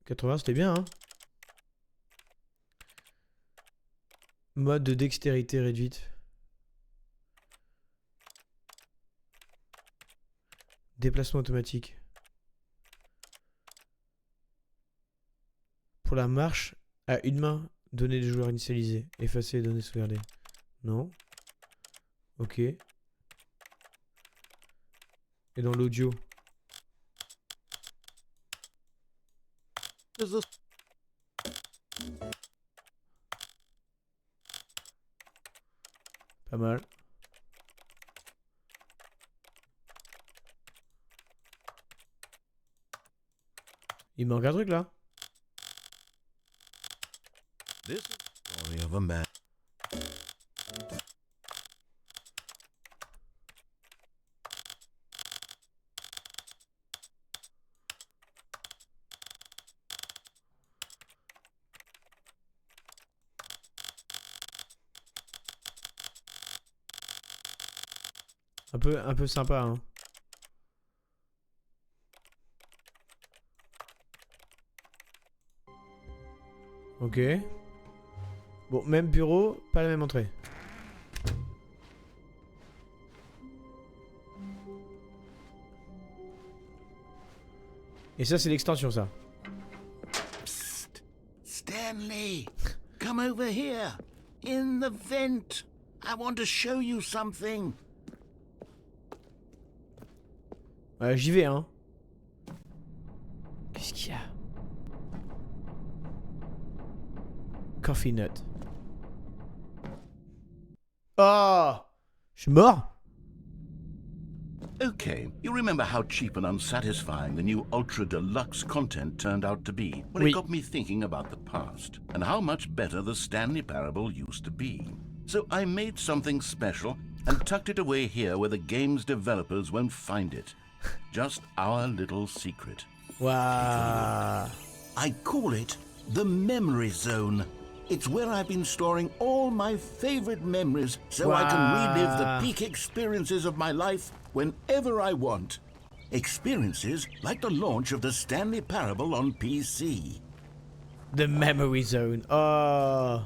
« 80, c'était bien, hein. Mode de dextérité réduite. Déplacement automatique. Pour la marche, à une main, données des joueurs initialisés. Effacer les données sauvegardées. Non. Ok. Et dans l'audio. Pas mal. Il manque un truc là. This is the story of a man. Un peu sympa, hein. Ok. Bon, même bureau, pas la même entrée. Et ça, c'est l'extension, ça. Psst. Stanley, come over here. In the vent. I want to show you something. J'y vais, hein. Qu'est-ce qu'il y a? Coffee nut. Oh! Je suis mort? Okay, you remember how cheap and unsatisfying the new Ultra Deluxe content turned out to be? Well, Oui. it got me thinking about the past and how much better the Stanley Parable used to be. So I made something special and tucked it away here where the game's developers won't find it. Just our little secret. Waouh! I call it the Memory Zone. It's where I've been storing all my favorite memories so I can relive the peak experiences of my life whenever I want. Experiences like the launch of the Stanley Parable on PC. The Memory Zone. Oh!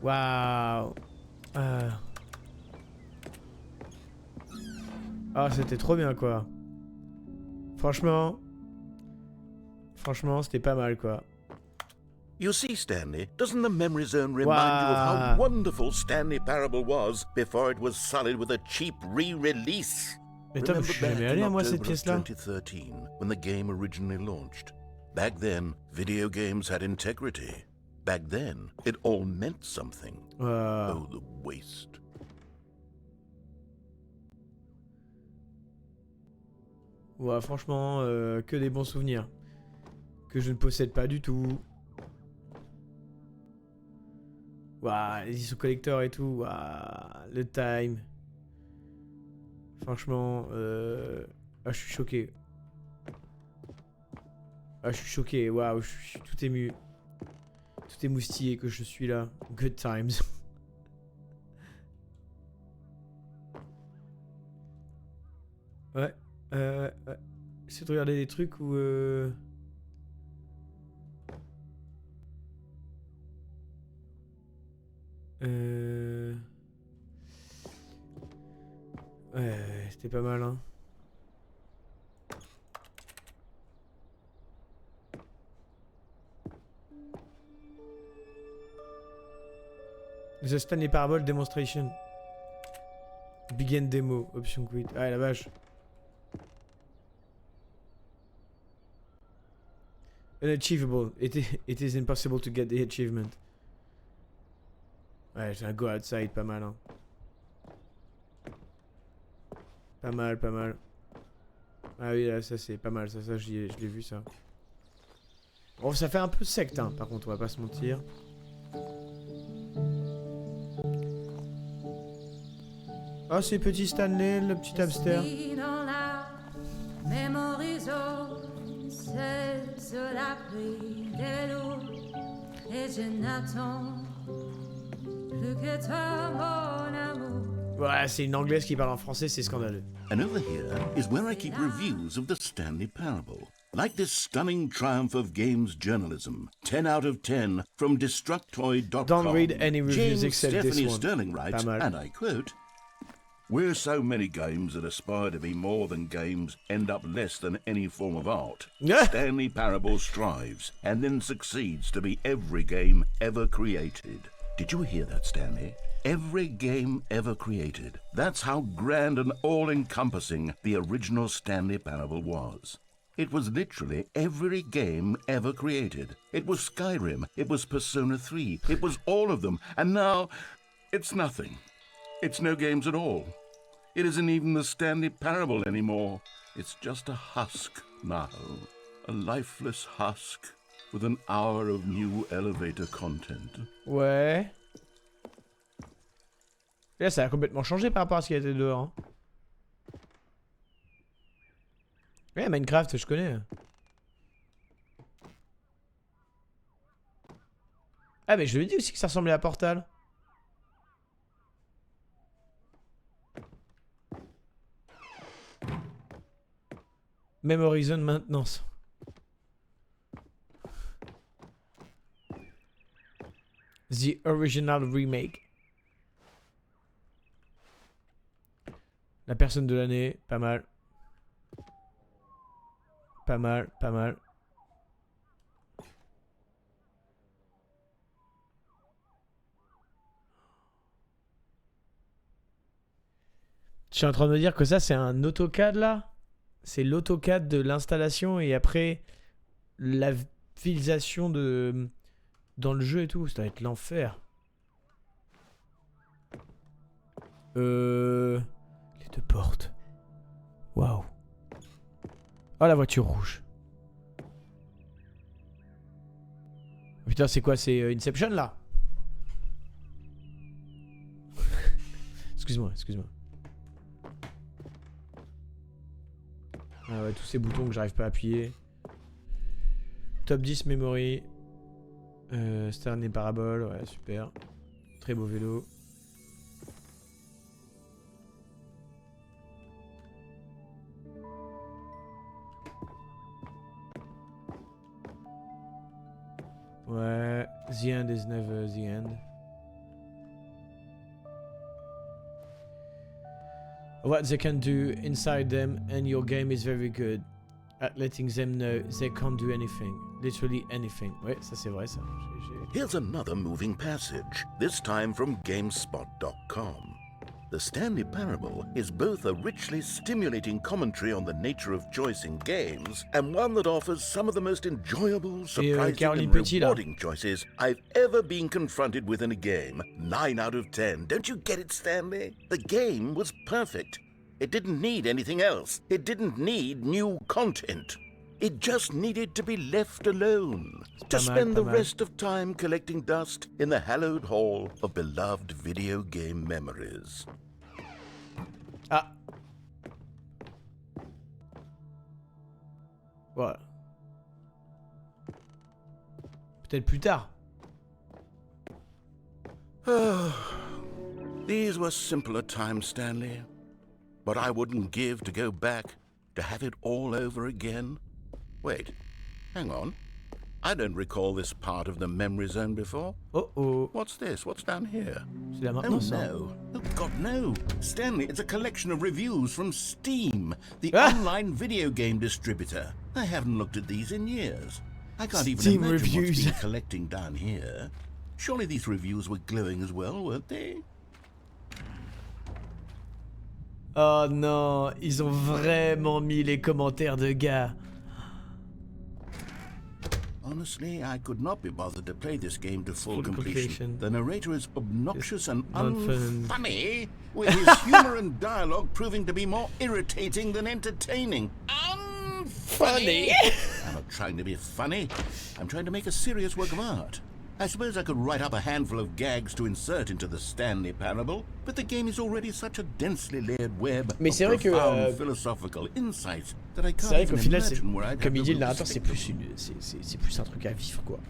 Waouh! Ah, c'était trop bien, quoi. Franchement, c'était pas mal, quoi. You see, Stanley, doesn't the Memory Zone remind you of how wonderful Stanley Parable was before it was sullied with a cheap re-release? Mais attends, je suis jamais allé, moi, cette pièce-là. 2013, when the game originally launched. Back then, video games had integrity. Back then, it all meant something. Oh, the waste. Ouais, franchement, que des bons souvenirs. Que je ne possède pas du tout. Waouh, les ISO collecteurs et tout. Waouh, le time. Franchement, ah, je suis choqué. Ah, je suis choqué. Waouh, je suis tout ému. Tout émoustillé que je suis là. Good times. Ouais. J'essaie de regarder des trucs où... Ouais, c'était pas mal, hein. The Stanley Parable Demonstration. Begin Demo. Option quit. Ah, la vache. Unachievable. It is impossible to get the achievement. Ouais, j'ai un go outside, pas mal, hein. Pas mal, pas mal. Ah oui, là, ça c'est pas mal, ça je l'ai vu, ça. Bon, ça fait un peu secte, hein, par contre, on va pas se mentir. Ah, c'est petit Stanley, le petit hamster. Ouais, c'est une anglaise qui parle en français, c'est scandaleux. And over here is where I keep reviews of the Stanley Parable. Like this stunning triumph of games journalism. 10 out of 10 from Destructoid.com. Don't read any reviews James except Stephanie this one. Sterling writes, and I quote, "Where so many games that aspire to be more than games end up less than any form of art, Stanley Parable strives and then succeeds to be every game ever created." Did you hear that, Stanley? Every game ever created. That's how grand and all-encompassing the original Stanley Parable was. It was literally every game ever created. It was Skyrim, it was Persona 3, it was all of them, and now it's nothing. It's no games at all. It isn't even the Stanley Parable anymore. It's just a husk now. A lifeless husk with an hour of new elevator content. Ouais. Là, ça a complètement changé par rapport à ce qui était dehors. Hein. Ouais, Minecraft, je connais. Ah, mais je lui ai dit aussi que ça ressemblait à Portal. Même Horizon maintenance. The original remake. La personne de l'année, pas mal. Pas mal, pas mal. Je suis en train de me dire que ça, c'est un AutoCAD là. C'est l'AutoCAD de l'installation et après la visualisation de dans le jeu et tout. Ça va être l'enfer. Les deux portes. Waouh. Oh, la voiture rouge. Putain, c'est quoi? C'est Inception là? Excuse-moi, excuse-moi. Ah ouais, tous ces boutons que j'arrive pas à appuyer. Top 10 memory. Stanley Parable, ouais, super. Très beau vélo. Ouais, the end is never the end. What they can do inside them, and your game is very good at letting them know they can't do anything. Literally anything. Ouais, ça c'est vrai ça. Here's another moving passage, this time from GameSpot.com. The Stanley Parable is both a richly stimulating commentary on the nature of choice in games and one that offers some of the most enjoyable, surprising Caroline and Petit, là. rewarding choices I've ever been confronted with in a game. 9 out of 10. Don't you get it, Stanley? The game was perfect. It didn't need anything else. It didn't need new content. It just needed to be left alone, to spend the rest of time collecting dust in the hallowed hall of beloved video game memories. Ah. Voilà. Peut-être plus tard. These were simpler times, Stanley. But I wouldn't give to go back, to have it all over again. Wait, hang on. I don't recall this part of the memory zone before. Oh. What's this? What's down here? C'est la Oh maintenance. no. Oh God, no. Stanley, it's a collection of reviews from Steam, the Ah! online video game distributor. I haven't looked at these in years. I can't even Steam imagine reviews. what's been collecting down here. Surely these reviews were glowing as well, weren't they? Oh non, ils ont vraiment mis les commentaires de gars. Honestly, I could not be bothered to play this game to full completion. completion. The narrator is obnoxious and non-fun. unfunny, with his humor and dialogue proving to be more irritating than entertaining. Unfunny! I'm not trying to be funny. I'm trying to make a serious work of art. I suppose I could write up a handful of gags to insert into the Stanley Parable, but the game is already such a densely layered web Mais of c'est vrai que, profound philosophical insights that I C'est can't vrai qu'au even final, c'est, imagine where I'd comme have il the dit, le will to narrateur, c'est stick plus, them. c'est plus un truc à vivre, quoi.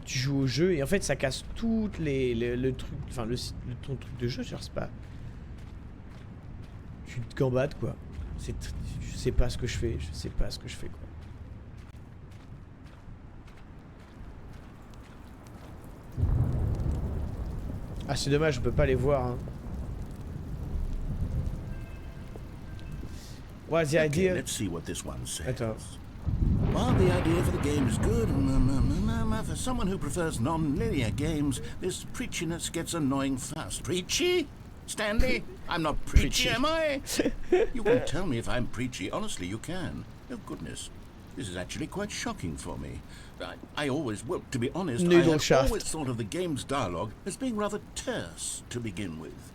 Tu joues au jeu et en fait, ça casse toutes le truc, enfin, ton truc de jeu, genre, c'est pas... Tu te gambades, quoi. Je sais pas ce que je fais, quoi. Ah, c'est dommage, on peut pas les voir, hein. What's the Okay, idea? let's see what this one says. Attends. While the idea for the game is good, for someone who prefers non-linear games, this preachiness gets annoying fast. Preachy? Stanley? I'm not preachy, am I? You can tell me if I'm preachy. Honestly, you can. Oh, goodness. This is actually quite shocking for me. I always, well, to be honest, I Noodle have shaft. always thought of the game's dialogue as being rather terse to begin with.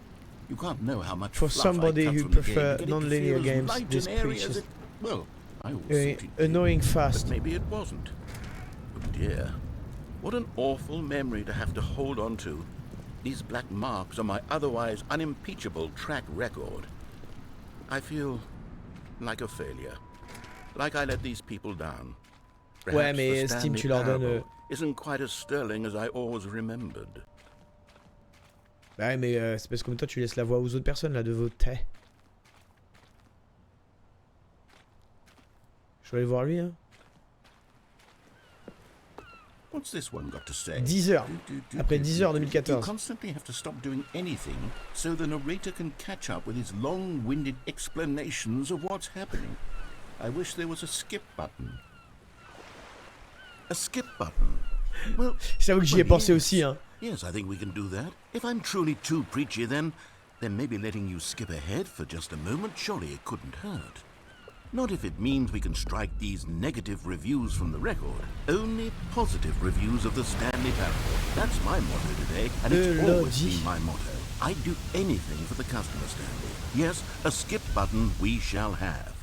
You can't know how much For fluff I somebody cut who from the game prefer to get it to non-linear feel as games, light this and airy preach as is it- well, I always thought it did. annoying But fast. maybe it wasn't. Oh dear. What an awful memory to have to hold on to. These black marks on my otherwise unimpeachable track record. I feel like a failure. Like I let these people down. Ouais, Perhaps mais the Steam, Stanley tu leur donnes... Parable isn't quite as sterling as I always remembered. Bah ouais, mais c'est parce que comme toi, tu laisses la voix aux autres personnes, là, de voter. Je vais aller voir lui, hein. What's this one got to say? 10 heures. Après 10 heures, You 2014. constantly have to stop doing anything so the narrator can catch up with his long-winded explanations of what's happening. I wish there was a skip button. A skip button? Well, J'avoue que j'y ai well, pensé yes. aussi, hein. Yes, I think we can do that. If I'm truly too preachy, then maybe letting you skip ahead for just a moment, surely it couldn't hurt. Not if it means we can strike these negative reviews from the record. Only positive reviews of the Stanley Parable. That's my motto today, and it's always been my motto. I'd do anything for the customer, Stanley. Yes, a skip button we shall have.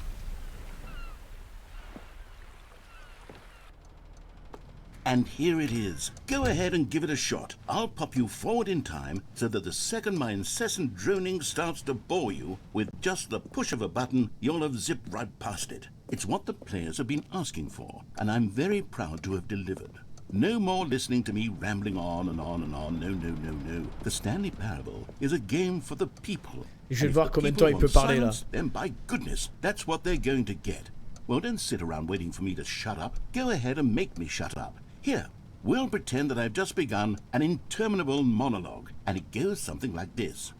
And here it is. Go ahead and give it a shot. I'll pop you forward in time so that the second my incessant droning starts to bore you, with just the push of a button, you'll have zipped right past it. It's what the players have been asking for, and I'm very proud to have delivered. No more listening to me rambling on and on and on. No, no, no, no. The Stanley Parable is a game for the people. Je vais And if voir the combien de people temps il peut want parler, là. silence, then by goodness, that's what they're going to get. Well, don't sit around waiting for me to shut up. Go ahead and make me shut up. Here, we'll pretend that I've just begun an interminable monologue, and it goes something like this.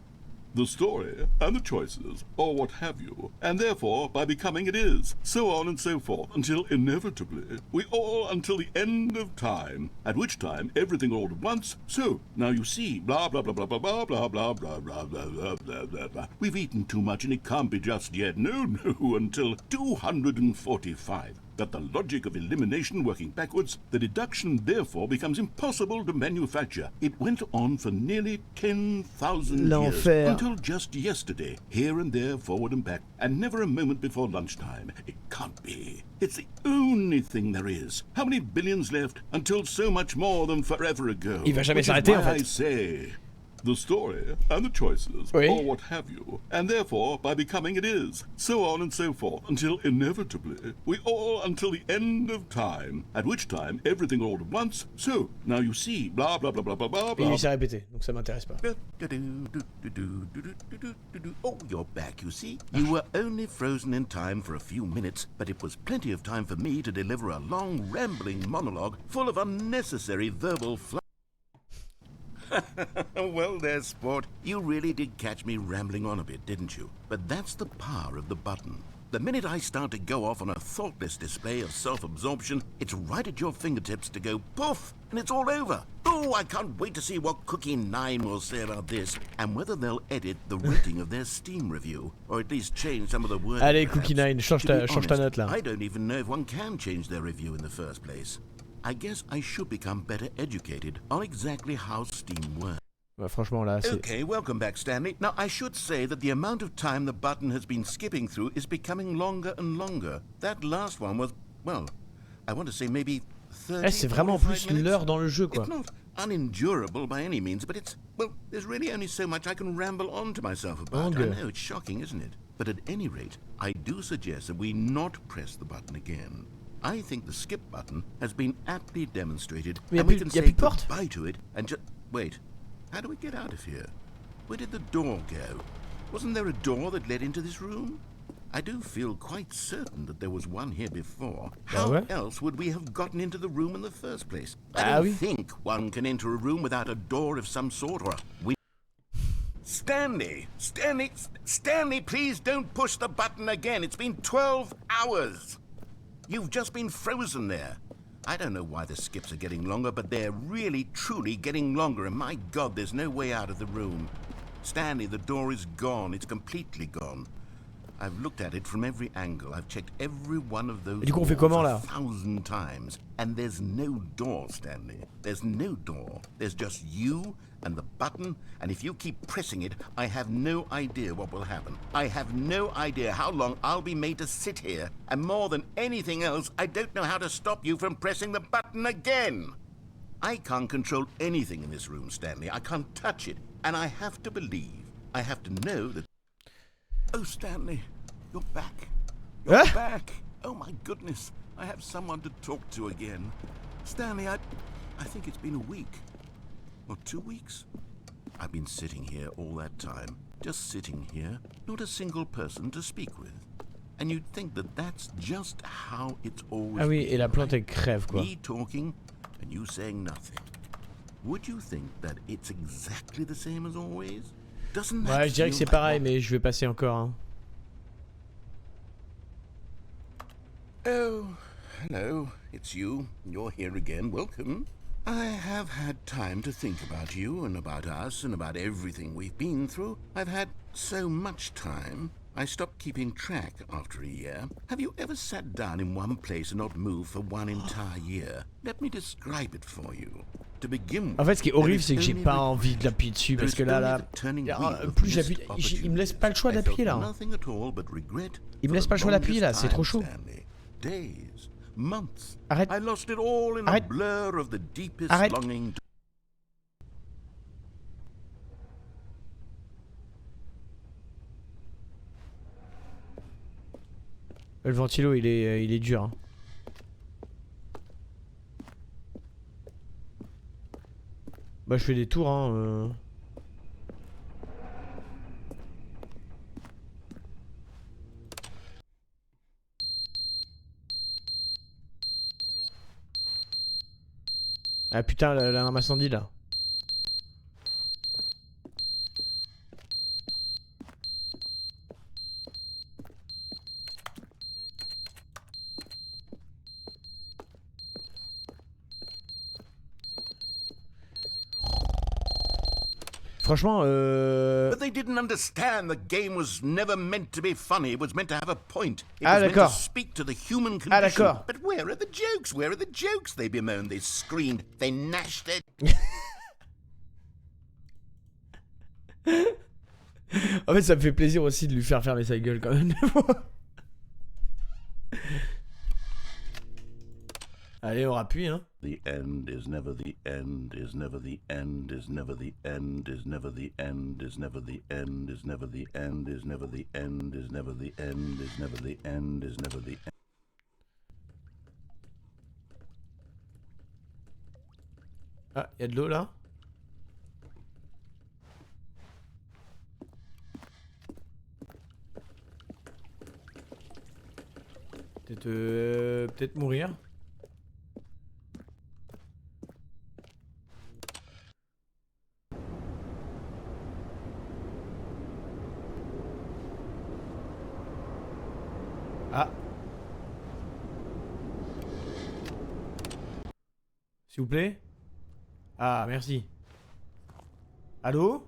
the story and the choices, or what have you, and therefore by becoming it is, so on and so forth, until inevitably we all until the end of time, at which time everything all at once, so now you see, blah blah blah blah blah blah blah blah blah blah blah blah blah blah blah. We've eaten too much and it can't be just yet, no, until 245. That the logic of elimination working backwards, the deduction therefore becomes impossible to manufacture. It went on for nearly 10,000 years, L'enfer. until just yesterday, here and there, forward and back, and never a moment before lunchtime. It can't be. It's the only thing there is. How many billions left until so much more than forever ago? Il va jamais Which is s'arrêter, en why fait. I say, the story and the choices, Oui. or what have you, and therefore by becoming it is, so on and so forth, until inevitably we all until the end of time, at which time everything all at once, so now you see, blah blah blah blah blah blah Et blah. il s'est répété, donc ça m'intéresse pas. Oh, you're back, you see. You were only frozen in time for a few minutes, but it was plenty of time for me to deliver a long, rambling monologue full of unnecessary verbal Well there, sport. You really did catch me rambling on a bit, didn't you? But that's the power of the button. The minute I start to go off on a thoughtless display of self-absorption, it's right at your fingertips to go poof, and it's all over. Oh, I can't wait to see what Cookie9 will say about this, and whether they'll edit the rating of their Steam review, or at least change some of the words. Allez, Cookie9, change ta note là. I don't even know if one can change their review in the first place. I guess I should become better educated on exactly how Steam works. Bah, franchement là, c'est... Okay, welcome back, Stanley. Now, I should say that the amount of time the button has been skipping through is becoming longer and longer. That last one was, well, I want to say maybe 30, Eh, c'est vraiment 45 plus minutes. l'heure dans le jeu, quoi. It's not unendurable by any means, but it's, well, there's really only so much I can ramble on to myself about. I Okay. know, it's shocking, isn't it? But at any rate, I do suggest that we not press the button again. I think the skip button has been aptly demonstrated, Mais y a and we plus- can y a say plus de porte. goodbye to it and just... Wait, how do we get out of here? Where did the door go? Wasn't there a door that led into this room? I do feel quite certain that there was one here before. How ouais. else would we have gotten into the room in the first place? I Ah don't oui. think one can enter a room without a door of some sort or a window. Stanley, please don't push the button again. It's been 12 hours. You've just been frozen there. I don't know why the skips are getting longer, but they're really, truly getting longer, and my God, there's no way out of the room. Stanley, the door is gone. It's completely gone. I've looked at it from every angle. I've checked every one of those Et du coup, on fait walls comment, là? 1,000 times, and there's no door, Stanley. There's no door. There's just you and the button, and if you keep pressing it, I have no idea what will happen. I have no idea how long I'll be made to sit here, and more than anything else, I don't know how to stop you from pressing the button again. I can't control anything in this room, Stanley. I can't touch it, and I have to believe, I have to know that... Oh, Stanley, you're back. You're Huh? back. Oh, my goodness. I have someone to talk to again. Stanley, I think it's been a week. Or 2 weeks. I've been sitting here all that time. Just sitting here. Not a single person to speak with. And you'd think that that's just how it's always Ah oui, been, et la plante right? elle crève, quoi. Me talking and you saying nothing. Would you think that it's exactly the same as always? Doesn't that Ouais, je dirais que feel c'est like pareil, what- mais je vais passer encore, hein. Oh, hello. It's you. You're here again. Welcome. I have had time to think about you and about us and about everything we've been through. I've had so much time. I stopped keeping track after a year. Have you ever sat down in one place and not moved for one entire year? Let me describe it for you. To begin with, En fait, ce qui est there horrible, is c'est que j'ai only pas regret. envie de l'appuyer dessus, There parce is que là, only là... the turning y a wheel un- of plus missed j'appuie, il me opportunities. laisse pas le choix I d'appuyer, felt là. hein. nothing at all but regret Il me for laisse the pas le choix d'appuyer, là, longest c'est trop time, chaud. Stanley. Days, months. Arrête. I lost it all in a Arrête. blur of the deepest Arrête. longing. Le ventilo, il est dur, hein. Bah, je fais des tours, hein. Ah putain, la lame incendie là. Franchement, But they didn't understand the game was never meant to be funny. It was meant to have a point. It Ah, was meant d'accord. to speak to the human Ah, condition. d'accord. But where are the jokes? Where are the jokes? They bemoaned, they screamed, they gnashed their... En fait, ça me fait plaisir aussi de lui faire fermer sa gueule quand même. Allez, on rappuie, hein. The end is never the end, is never the end, is never the end, is never the end, is never the end, is never the end, is never the end, is never the end, is never the end, is never the end. Ah, y a de l'eau là. Peut-être mourir. Ah. S'il vous plaît. Ah, merci. Allô?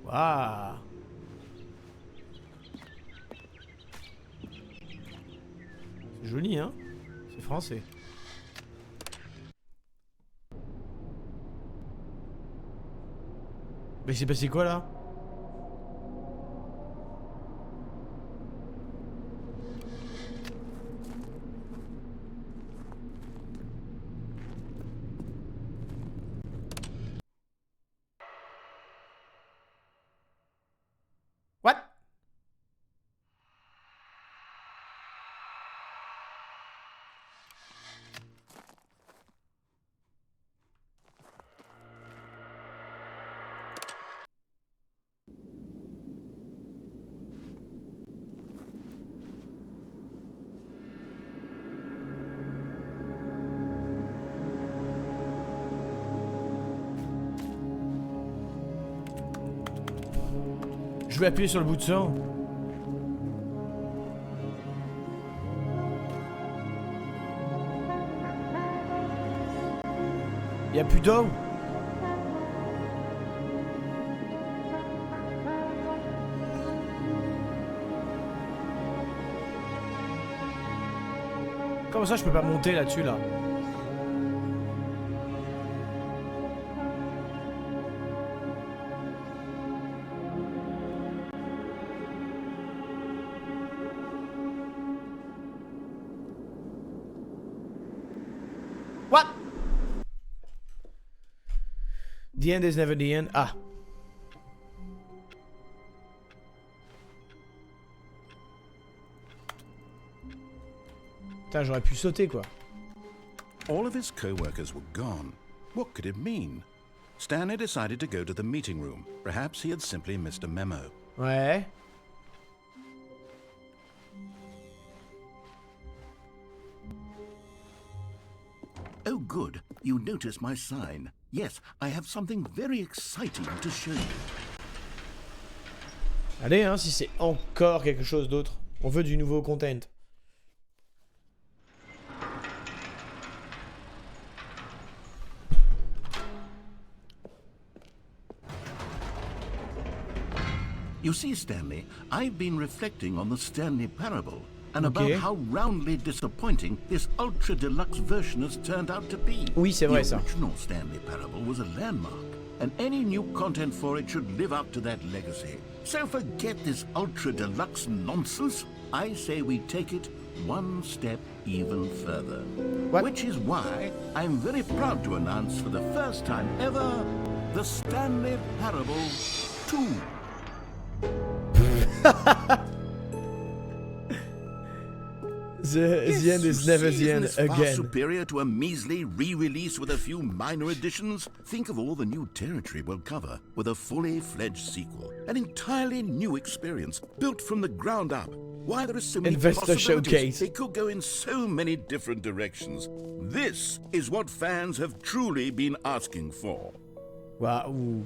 Waouh. C'est joli, hein? C'est français. Mais il s'est passé quoi là? What? Je vais appuyer sur le bout de sang. Il y a plus d'eau. Comment ça je peux pas monter là-dessus là? What? The end is never the end. Ah. Putain, j'aurais pu sauter quoi. All of his co-workers were gone. What could it mean? Stanley decided to go to the meeting room. Perhaps he had simply missed a memo. Ouais. Oh, good. You notice my sign. Yes, I have something very exciting to show you. Allez, hein, si c'est encore quelque chose d'autre. On veut du nouveau content. You see, Stanley, I've been reflecting on the Stanley Parable and Okay. about how roundly disappointing this ultra-deluxe version has turned out to be. Oui, c'est vrai, the ça. original Stanley Parable was a landmark, and any new content for it should live up to that legacy. So forget this ultra-deluxe nonsense. I say we take it one step even further. What? Which is why I'm very proud to announce for the first time ever, the Stanley Parable 2. The end is never the end Far again. superior to a measly re-release with a few minor additions. Think of all the new territory we'll cover with a fully fledged sequel. An entirely new experience, built from the ground up. Why there are so many Investor possibilities. showcase. They could go in so many different directions. This is what fans have truly been asking for. Waouh.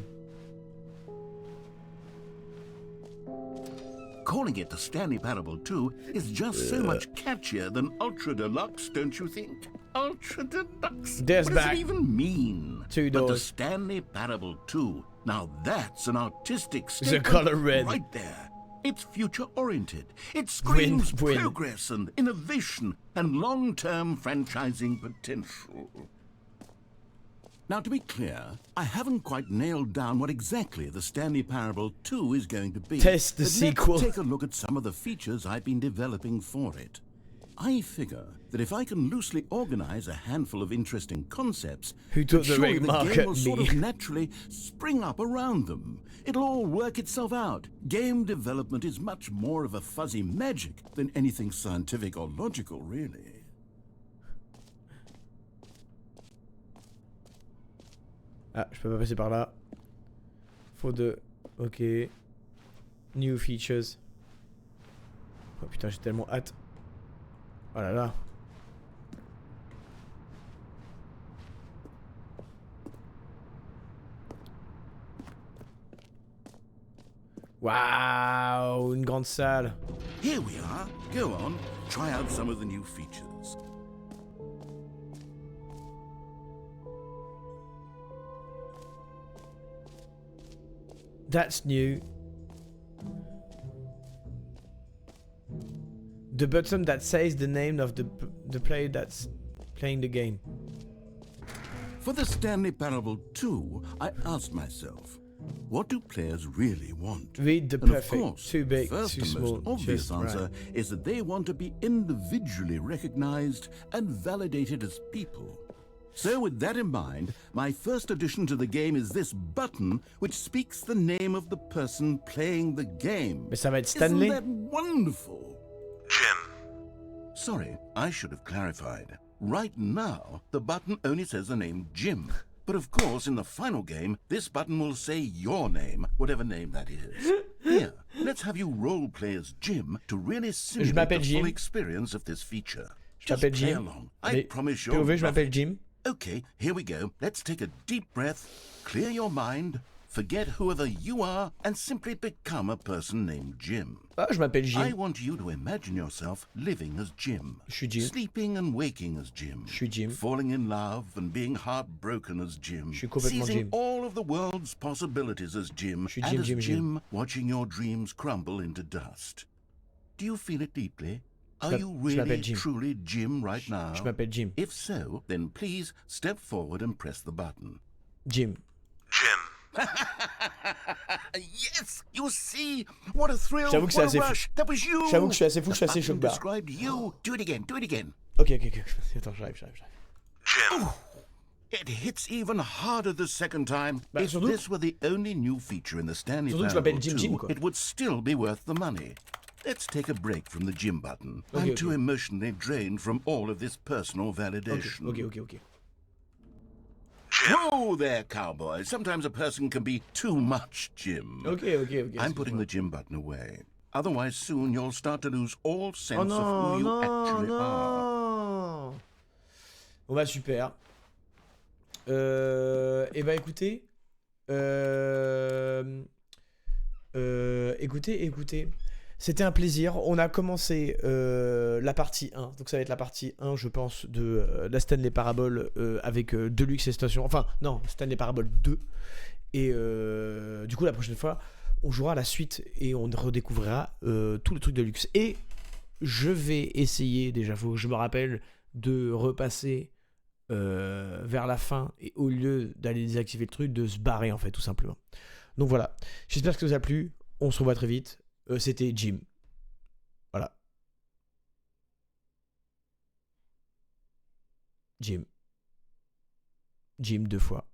calling it the Stanley Parable 2 is just so much catchier than Ultra Deluxe, don't you think? Ultra Deluxe? There's what does back. it even mean? $2. But the Stanley Parable 2, now that's an artistic The statement color red. right there. It's future-oriented. It screams Win. progress and innovation and long-term franchising potential. Now, to be clear, I haven't quite nailed down what exactly the Stanley Parable 2 is going to be. Test the But sequel. Let's take a look at some of the features I've been developing for it. I figure that if I can loosely organize a handful of interesting concepts, Who took the surely red mark game at will sort me? of naturally spring up around them. It'll all work itself out. Game development is much more of a fuzzy magic than anything scientific or logical, really. Ah, je peux pas passer par là. Faut de... Ok. New features. Oh putain, j'ai tellement hâte. Oh là là. Waouh, une grande salle. Here we are. Go on, try out some of the new features. That's new. The button that says the name of the player that's playing the game. For the Stanley Parable 2, I asked myself, what do players really want? Read the And of perfect. course, Too big, first too and small. most obvious just answer right. is that they want to be individually recognized and validated as people. So with that in mind, my first addition to the game is this button which speaks the name of the person playing the game. Mais ça va être Stanley? Isn't that wonderful? Jim. Sorry, I should have clarified. Right now, the button only says the name Jim. But of course, in the final game, this button will say your name, whatever name that is. Here, let's have you role-play as Jim to really simulate m'appelle the full Jim. experience of this feature. Je Just m'appelle play Jim. along. I Mais promise POV, you'll je love m'appelle it. Jim. Okay, here we go. Let's take a deep breath, clear your mind, forget whoever you are, and simply become a person named Jim. Ah, je m'appelle I Jim. want you to imagine yourself living as Jim. Je suis Jim. Sleeping and waking as Jim. Je suis Jim. Falling in love and being heartbroken as Jim. Je suis complètement Seizing Jim. all of the world's possibilities as Jim. Je suis and Jim, as Jim, Jim. watching your dreams crumble into dust. Do you feel it deeply? Are m'app- you je m'appelle really Jim. truly Jim right now? Je m'appelle Jim. If so, then please step forward and press the button. Jim. Jim. Yes, you see, what a thrill, J'avoue que c'est what assez a fou. rush. That was you. J'avoue que je suis assez fou, je suis The assez button choc-barre. described you. Do it again, do it again. Ok. Attends, j'arrive. Jim. It hits even harder the second time. Bah, if surtout- this were the only new feature in the Stanley Surtout que je Parable m'appelle Jim 2, Jim, quoi. it would still be worth the money. Let's take a break from the Jim button. Okay, I'm too okay. emotionally drained from all of this personal validation. Ok. Whoa there, cowboy. Sometimes a person can be too much Jim. Ok. I'm putting the Jim button away. Otherwise, soon you'll start to lose all sense Oh of who you non, actually are. non. Bon bah super. Et bah écoutez. Écoutez. C'était un plaisir. On a commencé la partie 1. Donc ça va être la partie 1, je pense, de la Stanley Parable avec Deluxe et Station. Enfin, non, Stanley Parable 2. Et du coup, la prochaine fois, on jouera à la suite et on redécouvrira tout le truc de luxe. Et je vais essayer, déjà, faut que je me rappelle de repasser vers la fin et au lieu d'aller désactiver le truc, de se barrer en fait, tout simplement. Donc voilà, j'espère que ça vous a plu. On se revoit très vite. C'était Jim. Voilà. Jim 2 fois.